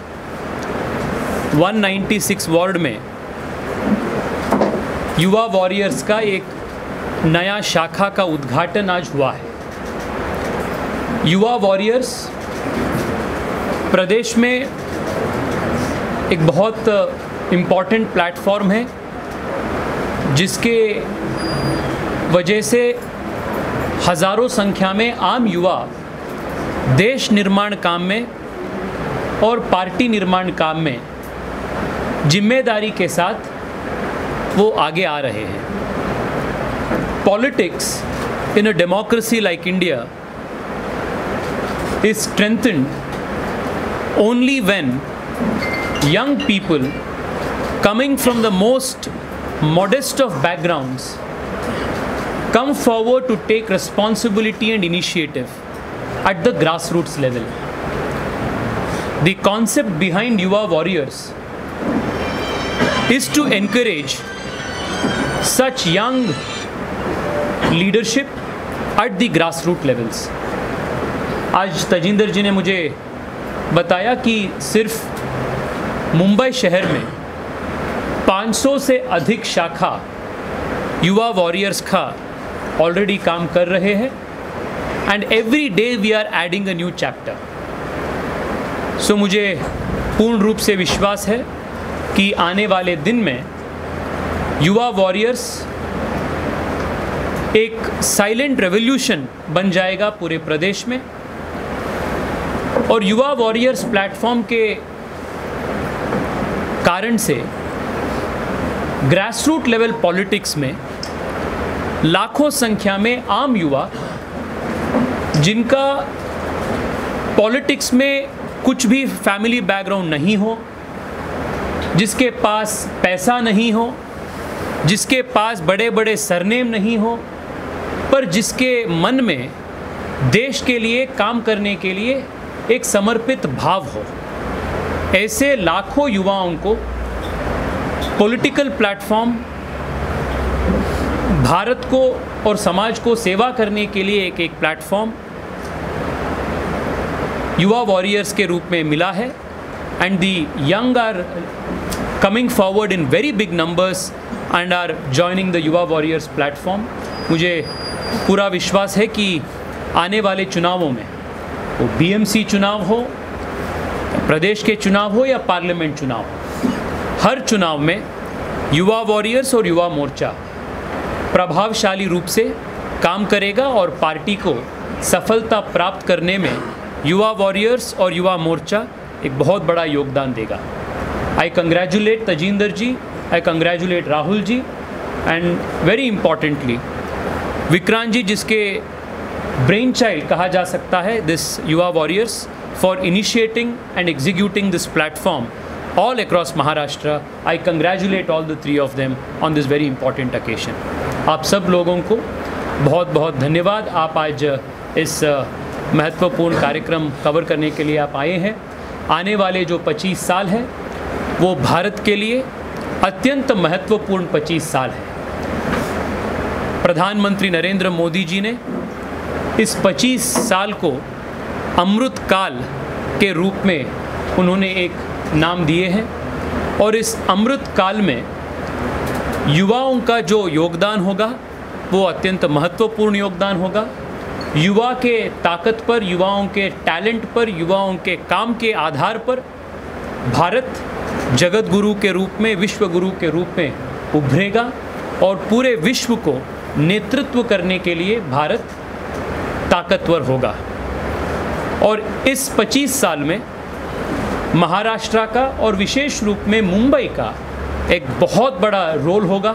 196 वार्ड में युवा वॉरियर्स का एक नया शाखा का उद्घाटन आज हुआ है। युवा वॉरियर्स प्रदेश में एक बहुत इम्पॉर्टेंट प्लेटफॉर्म है, जिसके वजह से हज़ारों संख्या में आम युवा देश निर्माण काम में और पार्टी निर्माण काम में जिम्मेदारी के साथ वो आगे आ रहे हैं। Politics in a democracy like India is strengthened only when young people coming from the most modest of backgrounds come forward to take responsibility and initiative at the grassroots level. The concept behind Yuva Warriors is to encourage such young leadership at the grassroots levels. आज तजिंदर जी ने मुझे बताया कि सिर्फ मुंबई शहर में 500 से अधिक शाखा युवा वॉरियर्स का ऑलरेडी काम कर रहे हैं and every day we are adding a new chapter. So मुझे पूर्ण रूप से विश्वास है कि आने वाले दिन में युवा वॉरियर्स एक साइलेंट रेवोल्यूशन बन जाएगा पूरे प्रदेश में, और युवा वॉरियर्स प्लेटफॉर्म के कारण से ग्रासरूट लेवल पॉलिटिक्स में लाखों संख्या में आम युवा, जिनका पॉलिटिक्स में कुछ भी फैमिली बैकग्राउंड नहीं हो, जिसके पास पैसा नहीं हो, जिसके पास बड़े बड़े सरनेम नहीं हो, पर जिसके मन में देश के लिए काम करने के लिए एक समर्पित भाव हो, ऐसे लाखों युवाओं को पॉलिटिकल प्लेटफॉर्म भारत को और समाज को सेवा करने के लिए एक प्लेटफॉर्म युवा वॉरियर्स के रूप में मिला है. And the young are coming forward in very big numbers and are joining the Yuva Warriors platform. मुझे पूरा विश्वास है कि आने वाले चुनावों में, वो बीएमसी चुनाव हो, प्रदेश के चुनाव हो या पार्लियामेंट चुनाव हो, हर चुनाव में युवा वॉरियर्स और युवा मोर्चा प्रभावशाली रूप से काम करेगा और पार्टी को सफलता प्राप्त करने में युवा वॉरियर्स और युवा मोर्चा एक बहुत बड़ा योगदान देगा. I congratulate Tajinder ji, I congratulate Rahul ji, and very importantly Vikrant ji, जिसके ब्रेन चाइल्ड कहा जा सकता है this Yuva warriors, for initiating and executing this platform all across Maharashtra. I congratulate all the three of them on this very important occasion. आप सब लोगों को बहुत बहुत धन्यवाद. आप आज इस महत्वपूर्ण कार्यक्रम कवर करने के लिए आप आए हैं. आने वाले जो 25 साल हैं वो भारत के लिए अत्यंत महत्वपूर्ण 25 साल है. प्रधानमंत्री नरेंद्र मोदी जी ने इस 25 साल को अमृत काल के रूप में उन्होंने एक नाम दिए हैं, और इस अमृत काल में युवाओं का जो योगदान होगा वो अत्यंत महत्वपूर्ण योगदान होगा. युवा के ताकत पर, युवाओं के टैलेंट पर, युवाओं के काम के आधार पर भारत जगत गुरु के रूप में, विश्व गुरु के रूप में उभरेगा, और पूरे विश्व को नेतृत्व करने के लिए भारत ताकतवर होगा. और इस 25 साल में महाराष्ट्र का और विशेष रूप में मुंबई का एक बहुत बड़ा रोल होगा.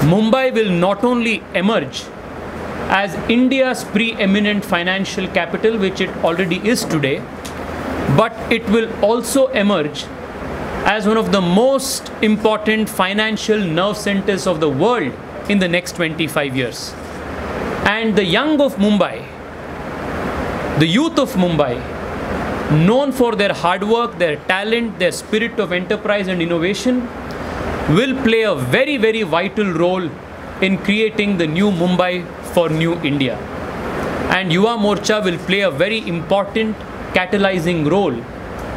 Mumbai will not only emerge as India's preeminent financial capital, which it already is today, but it will also emerge as one of the most important financial nerve centers of the world in the next 25 years. And the young of Mumbai, the youth of Mumbai, known for their hard work, their talent, their spirit of enterprise and innovation, will play a very, very vital role in creating the new Mumbai for new India. And Yuva Morcha will play a very important catalyzing role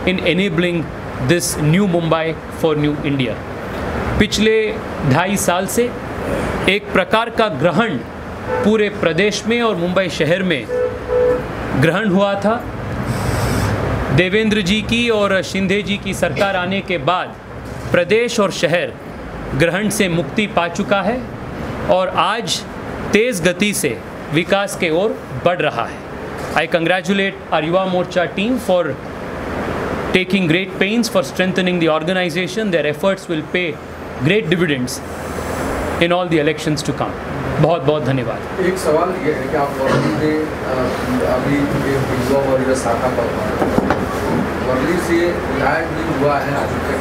in enabling this new Mumbai for new India. पिछले 2.5 साल से एक प्रकार का ग्रहण पूरे प्रदेश में और मुंबई शहर में ग्रहण हुआ था. देवेंद्र जी की और शिंदे जी की सरकार आने के बाद प्रदेश और शहर ग्रहण से मुक्ति पा चुका है और आज तेज़ गति से विकास के ओर बढ़ रहा है. आई congratulate our Yuva Morcha team for taking great pains for strengthening the organization. Their efforts will pay great dividends in all the elections to come. बहुत बहुत धन्यवाद. एक सवाल ये है कि आप वर्ली से अभी युवा वॉरियर शाखा पर वर्ली से विधायक भी हुआ है आज तक,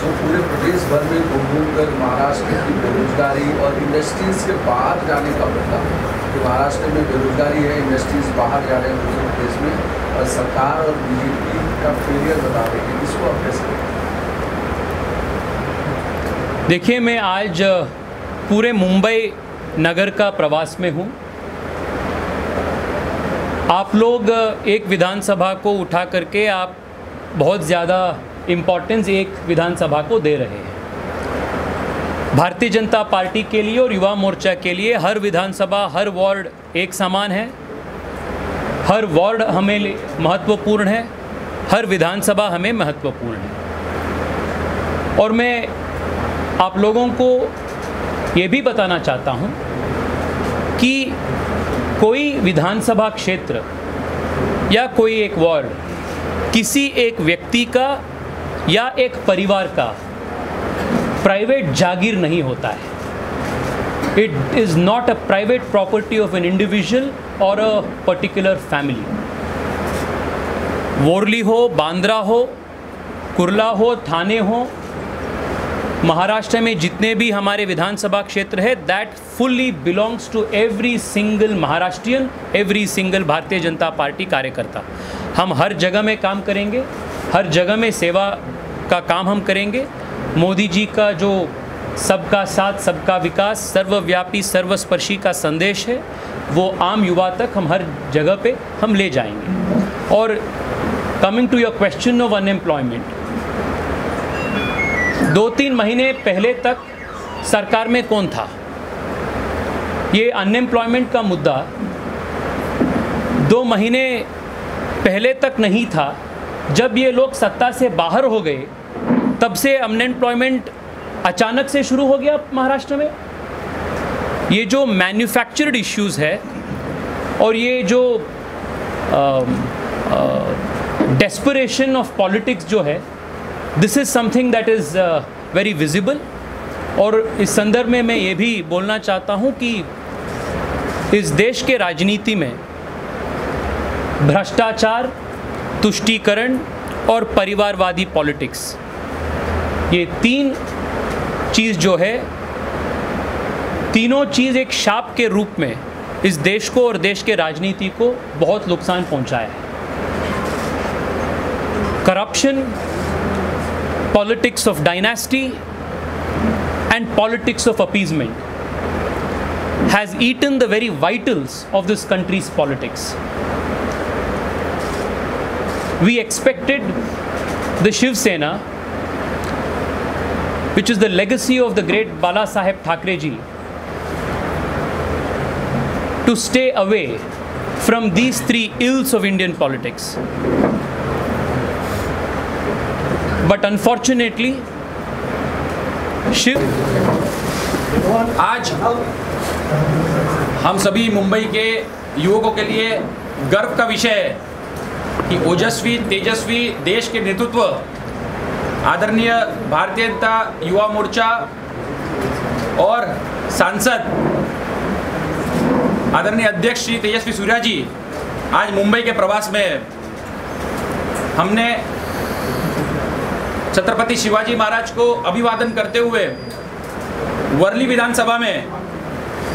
तो पूरे प्रदेश भर में घूम कर महाराष्ट्र की बेरोजगारी और इंडस्ट्रीज़ के बाहर जाने का मुद्दा कि महाराष्ट्र में बेरोजगारी है, इंडस्ट्रीज़ बाहर जा रहे हैं दूसरे प्रदेश में, और सरकार और बीजेपी का फेलियर बता रही है. इसको आप कैसे? देखिए, मैं आज पूरे मुंबई नगर का प्रवास में हूँ. आप लोग एक विधानसभा को उठा करके आप बहुत ज़्यादा इम्पोर्टेंस एक विधानसभा को दे रहे हैं. भारतीय जनता पार्टी के लिए और युवा मोर्चा के लिए हर विधानसभा, हर वार्ड एक समान है. हर वार्ड हमें महत्वपूर्ण है, हर विधानसभा हमें महत्वपूर्ण है। और मैं आप लोगों को ये भी बताना चाहता हूँ कि कोई विधानसभा क्षेत्र या कोई एक वार्ड किसी एक व्यक्ति का या एक परिवार का प्राइवेट जागीर नहीं होता है। It is not a private property of an individual और अ पर्टिकुलर फैमिली। वर्ली हो, बांद्रा हो, कुर्ला हो, थाने हो, महाराष्ट्र में जितने भी हमारे विधानसभा क्षेत्र है, that fully belongs to every single Maharashtrian, every single Bharatiya Janata party कार्यकर्ता। हम हर जगह में काम करेंगे, हर जगह में सेवा का काम हम करेंगे। मोदी जी का जो सबका साथ सबका विकास, सर्वव्यापी सर्वस्पर्शी का संदेश है, वो आम युवा तक हम हर जगह पे हम ले जाएंगे। और coming to your question of unemployment, 2-3 महीने पहले तक सरकार में कौन था? ये अनएम्प्लॉयमेंट का मुद्दा 2 महीने पहले तक नहीं था। जब ये लोग सत्ता से बाहर हो गए, तब से अनएम्प्लॉयमेंट अचानक से शुरू हो गया महाराष्ट्र में। ये जो मैन्युफैक्चर्ड इश्यूज़ है और ये जो डेस्परेशन ऑफ पॉलिटिक्स जो है, this is something that is very visible. और इस संदर्भ में मैं ये भी बोलना चाहता हूँ कि इस देश के राजनीति में भ्रष्टाचार, तुष्टीकरण और परिवारवादी पॉलिटिक्स, ये 3 चीज़ जो है, तीनों चीज़ एक शाप के रूप में इस देश को और देश के राजनीति को बहुत नुकसान पहुंचाया है। Corruption, politics of dynasty and politics of appeasement has eaten the very vitals of this country's politics. We expected the Shiv Sena, which is the legacy of the great Bala Saheb Thackeray ji, to stay away from these 3 ills of Indian politics. But unfortunately, Shiv आज हम सभी मुंबई के युवकों के लिए गर्व का विषय है कि ओजस्वी, तेजस्वी देश के नेतृत्व आदरणीय भारतीय जनता युवा मोर्चा और सांसद आदरणीय अध्यक्ष श्री तेजस्वी सूर्या जी आज मुंबई के प्रवास में। हमने छत्रपति शिवाजी महाराज को अभिवादन करते हुए वर्ली विधानसभा में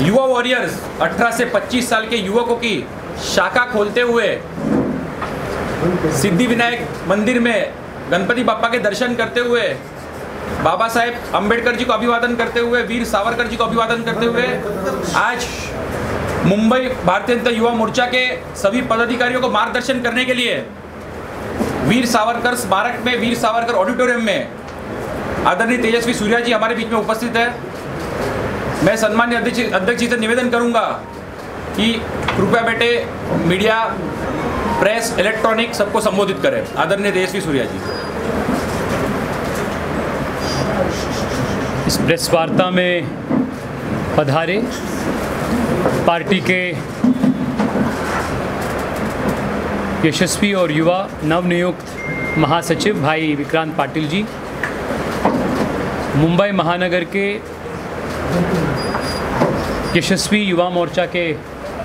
युवा वॉरियर्स 18 से 25 साल के युवकों की शाखा खोलते हुए सिद्धि विनायक मंदिर में गणपति बाप्पा के दर्शन करते हुए, बाबा साहेब अंबेडकर जी को अभिवादन करते हुए, वीर सावरकर जी को अभिवादन करते हुए आज मुंबई भारतीय जनता युवा मोर्चा के सभी पदाधिकारियों को मार्गदर्शन करने के लिए वीर सावरकर स्मारक में, वीर सावरकर ऑडिटोरियम में आदरणीय तेजस्वी सूर्या जी हमारे बीच में उपस्थित है। मैं सम्मान्य अध्यक्ष जी से निवेदन करूंगा कि कृपया बेटे मीडिया, प्रेस, इलेक्ट्रॉनिक सबको संबोधित करें। आदरणीय तेजस्वी सूर्या जी। इस प्रेस वार्ता में पधारे पार्टी के यशस्वी और युवा नवनियुक्त महासचिव भाई विक्रांत पाटिल जी, मुंबई महानगर के यशस्वी युवा मोर्चा के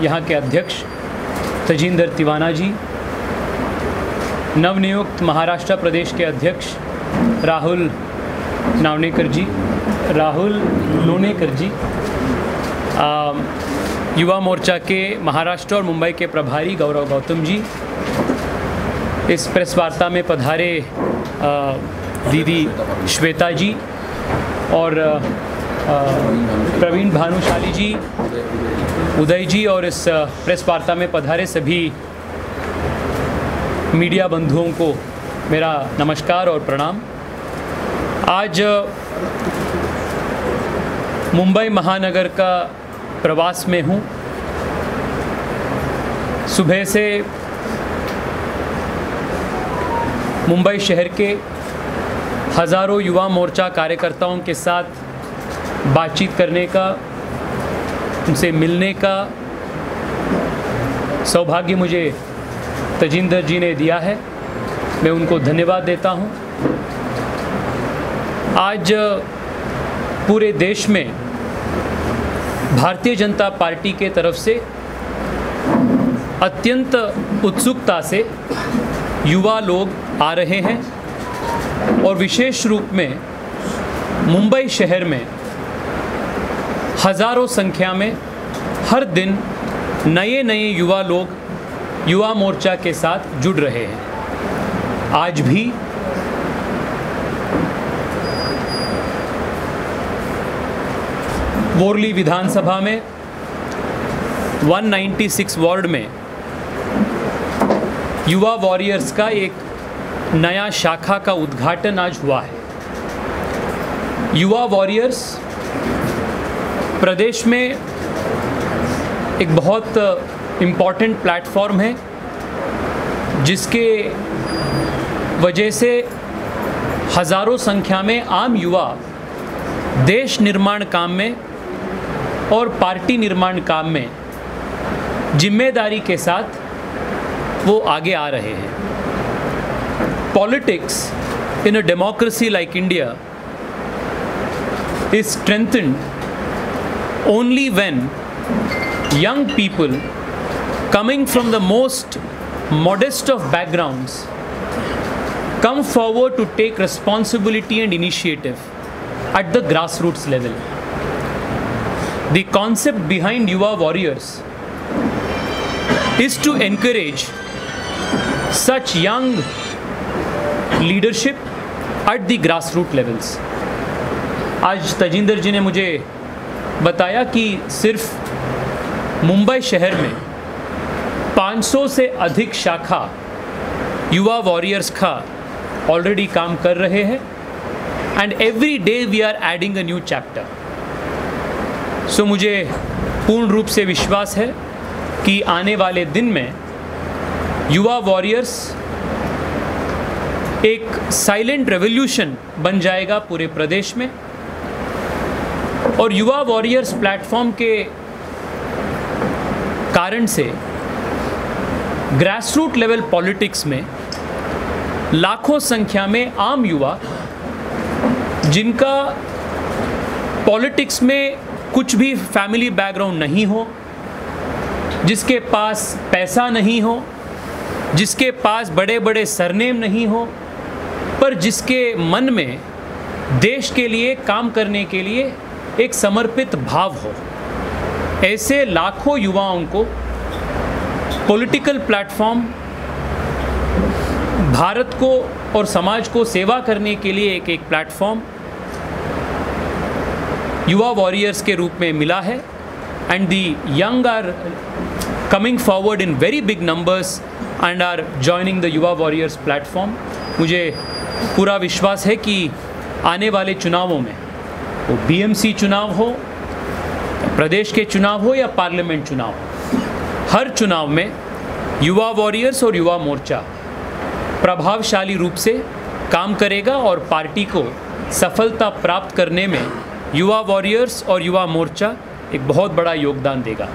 यहाँ के अध्यक्ष तजिंदर तिवाना जी, नवनियुक्त महाराष्ट्र प्रदेश के अध्यक्ष राहुल लोनेकर जी, युवा मोर्चा के महाराष्ट्र और मुंबई के प्रभारी गौरव गौतम जी, इस प्रेस वार्ता में पधारे दीदी श्वेता जी और प्रवीण भानुशाली जी, उदय जी, और इस प्रेस वार्ता में पधारे सभी मीडिया बंधुओं को मेरा नमस्कार और प्रणाम। आज मुंबई महानगर का प्रवास में हूँ। सुबह से मुंबई शहर के हज़ारों युवा मोर्चा कार्यकर्ताओं के साथ बातचीत करने का, उनसे मिलने का सौभाग्य मुझे तजिंदर जी ने दिया है। मैं उनको धन्यवाद देता हूं। आज पूरे देश में भारतीय जनता पार्टी के तरफ से अत्यंत उत्सुकता से युवा लोग आ रहे हैं और विशेष रूप में मुंबई शहर में हज़ारों संख्या में हर दिन नए नए युवा लोग युवा मोर्चा के साथ जुड़ रहे हैं। आज भी बोरली विधानसभा में 196 वार्ड में युवा वॉरियर्स का एक नया शाखा का उद्घाटन आज हुआ है। युवा वॉरियर्स प्रदेश में एक बहुत इम्पॉर्टेंट प्लेटफॉर्म है, जिसके वजह से हज़ारों संख्या में आम युवा देश निर्माण काम में और पार्टी निर्माण काम में जिम्मेदारी के साथ वो आगे आ रहे हैं। Politics in a democracy like India is strengthened only when young people coming from the most modest of backgrounds come forward to take responsibility and initiative at the grassroots level. The concept behind Yuva Warriors is to encourage such young leadership at the grassroot levels. आज तजिंदर जी ने मुझे बताया कि सिर्फ मुंबई शहर में 500 से अधिक शाखा युवा वॉरियर्स का ऑलरेडी काम कर रहे हैं and every day we are adding a new chapter. So मुझे पूर्ण रूप से विश्वास है कि आने वाले दिन में युवा वॉरियर्स एक साइलेंट रेवोल्यूशन बन जाएगा पूरे प्रदेश में और युवा वॉरियर्स प्लेटफॉर्म के कारण से ग्रासरूट लेवल पॉलिटिक्स में लाखों संख्या में आम युवा जिनका पॉलिटिक्स में कुछ भी फैमिली बैकग्राउंड नहीं हो, जिसके पास पैसा नहीं हो, जिसके पास बड़े बड़े सरनेम नहीं हो, पर जिसके मन में देश के लिए काम करने के लिए एक समर्पित भाव हो, ऐसे लाखों युवाओं को पॉलिटिकल प्लेटफॉर्म भारत को और समाज को सेवा करने के लिए एक प्लेटफॉर्म युवा वॉरियर्स के रूप में मिला है and the young are coming forward in very big numbers and are joining the Yuva Warriors platform. मुझे पूरा विश्वास है कि आने वाले चुनावों में, वो बीएमसी चुनाव हो, प्रदेश के चुनाव हो या पार्लियामेंट चुनाव हो, हर चुनाव में युवा वॉरियर्स और युवा मोर्चा प्रभावशाली रूप से काम करेगा और पार्टी को सफलता प्राप्त करने में युवा वॉरियर्स और युवा मोर्चा एक बहुत बड़ा योगदान देगा।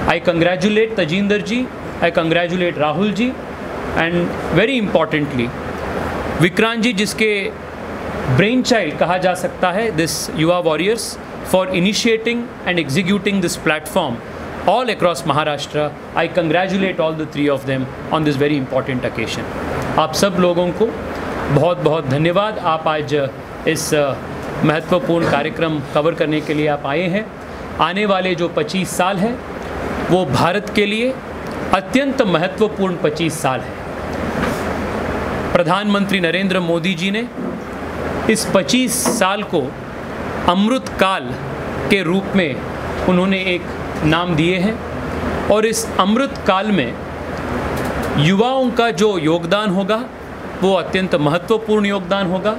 I congratulate Tajinder ji, I congratulate Rahul ji and very importantly Vikrant ji, जिसके ब्रेन चाइल्ड कहा जा सकता है this Yuva warriors, for initiating and executing this platform all across Maharashtra. I congratulate all the three of them on this very important occasion. आप सब लोगों को बहुत बहुत धन्यवाद। आप आज इस महत्वपूर्ण कार्यक्रम कवर करने के लिए आप आए हैं। आने वाले जो 25 साल हैं वो भारत के लिए अत्यंत महत्वपूर्ण 25 साल है। प्रधानमंत्री नरेंद्र मोदी जी ने इस 25 साल को अमृत काल के रूप में उन्होंने एक नाम दिए हैं और इस अमृत काल में युवाओं का जो योगदान होगा वो अत्यंत महत्वपूर्ण योगदान होगा।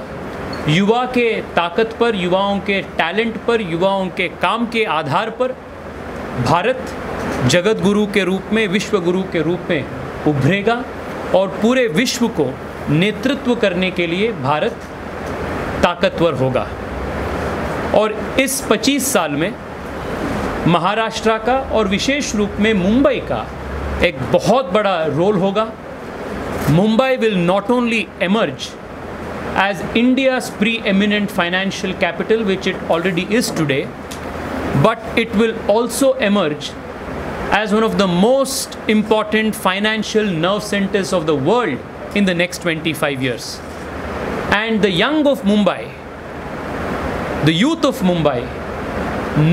युवा के ताकत पर, युवाओं के टैलेंट पर, युवाओं के काम के आधार पर भारत जगत गुरु के रूप में, विश्व गुरु के रूप में उभरेगा और पूरे विश्व को नेतृत्व करने के लिए भारत ताकतवर होगा। और इस 25 साल में महाराष्ट्र का और विशेष रूप में मुंबई का एक बहुत बड़ा रोल होगा। Mumbai will not only emerge as India's preeminent financial capital, which it already is today, but it will also emerge as one of the most important financial nerve centers of the world in the next 25 years. And the young of Mumbai, the youth of Mumbai,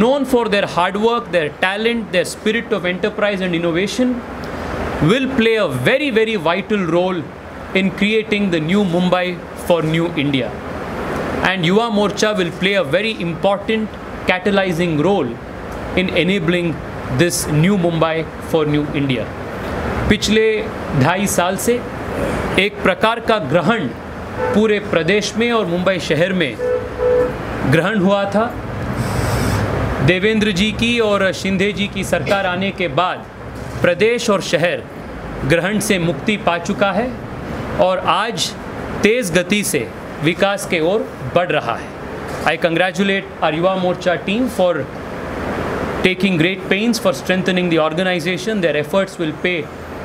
known for their hard work, their talent, their spirit of enterprise and innovation, will play a very, very vital role in creating the new Mumbai for new India. And Yuva Morcha will play a very important catalyzing role in enabling this new Mumbai for new India. पिछले 2.5 साल से एक प्रकार का ग्रहण पूरे प्रदेश में और मुंबई शहर में ग्रहण हुआ था। देवेंद्र जी की और शिंदे जी की सरकार आने के बाद प्रदेश और शहर ग्रहण से मुक्ति पा चुका है और आज तेज़ गति से विकास के ओर बढ़ रहा है। I congratulate our Yuva Morcha team for taking great pains for strengthening the organization. Their efforts will pay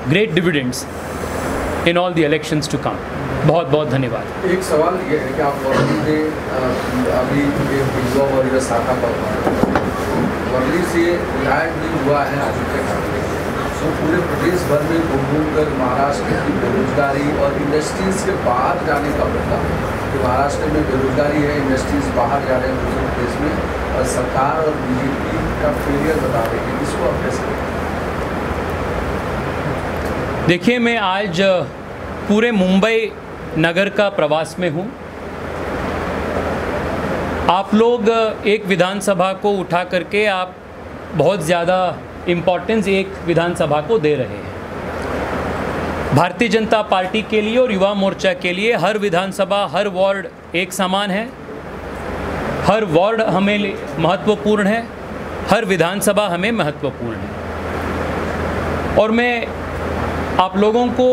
great dividends in all the elections to come. बहुत बहुत धन्यवाद। एक सवाल ये है कि आप वर्ली से अभी युवा वर्ग शाखा पर वर्ली से विधायक भी हुआ है आदित्य ठाकरे, तो पूरे प्रदेश भर में घूम कर महाराष्ट्र की बेरोजगारी और इंडस्ट्रीज के बाहर जाने का मुद्दा कि महाराष्ट्र में बेरोजगारी है, इंडस्ट्रीज बाहर जा रहे हैं दूसरे प्रदेश में और सरकार और बीजेपी का फेलियर बता रही है, इसको आप कैसे? देखिए, मैं आज पूरे मुंबई नगर का प्रवास में हूँ। आप लोग एक विधानसभा को उठा करके आप बहुत ज़्यादा इम्पोर्टेंस एक विधानसभा को दे रहे हैं। भारतीय जनता पार्टी के लिए और युवा मोर्चा के लिए हर विधानसभा, हर वार्ड एक समान है, हर वार्ड हमें महत्वपूर्ण है, हर विधानसभा हमें महत्वपूर्ण है। और मैं आप लोगों को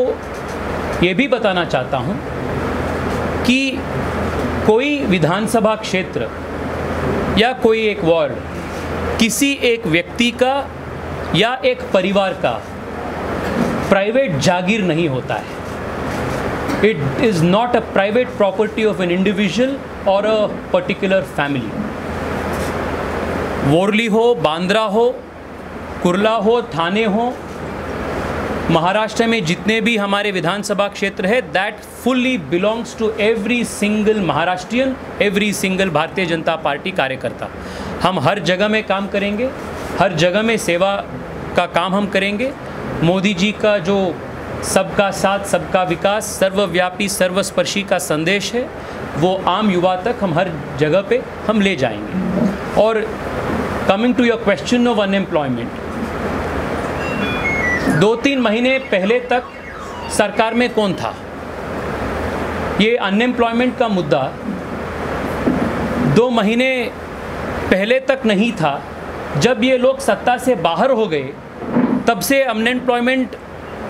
ये भी बताना चाहता हूँ कि कोई विधानसभा क्षेत्र या कोई एक वार्ड किसी एक व्यक्ति का या एक परिवार का प्राइवेट जागीर नहीं होता है। It is not a private property of an individual और अ पर्टिकुलर फैमिली। वोरली हो, बांद्रा हो, कुर्ला हो, थाने हो, महाराष्ट्र में जितने भी हमारे विधानसभा क्षेत्र है, that fully belongs to every single Maharashtrian, every single Bharatiya Janata party कार्यकर्ता। हम हर जगह में काम करेंगे, हर जगह में सेवा का काम हम करेंगे। मोदी जी का जो सबका साथ सबका विकास, सर्वव्यापी सर्वस्पर्शी का संदेश है, वो आम युवा तक हम हर जगह पे हम ले जाएंगे। और coming to your question of unemployment, 2-3 महीने पहले तक सरकार में कौन था? ये अनएम्प्लॉयमेंट का मुद्दा 2 महीने पहले तक नहीं था। जब ये लोग सत्ता से बाहर हो गए तब से अनएम्प्लॉयमेंट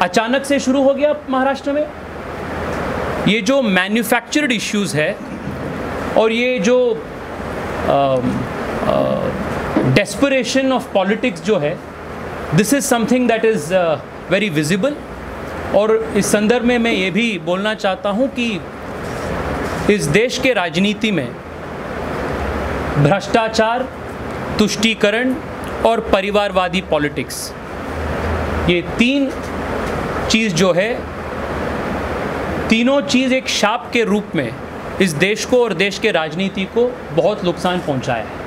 अचानक से शुरू हो गया महाराष्ट्र में। ये जो मैन्युफैक्चर्ड इश्यूज़ है और ये जो डेस्परेशन ऑफ पॉलिटिक्स जो है, this is something that is very visible. और इस संदर्भ में मैं ये भी बोलना चाहता हूँ कि इस देश के राजनीति में भ्रष्टाचार, तुष्टीकरण और परिवारवादी पॉलिटिक्स, ये 3 चीज़ जो है, तीनों चीज़ एक शाप के रूप में इस देश को और देश के राजनीति को बहुत नुकसान पहुंचाया है।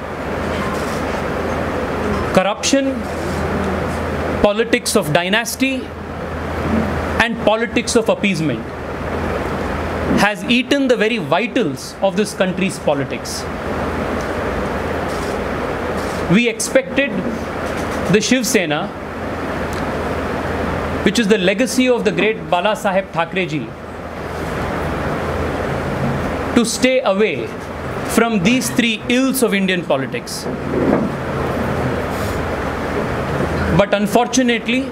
Corruption, politics of dynasty and politics of appeasement has eaten the very vitals of this country's politics. We expected the Shiv Sena, which is the legacy of the great Bala Saheb Thackeray ji, to stay away from these 3 ills of Indian politics. But unfortunately,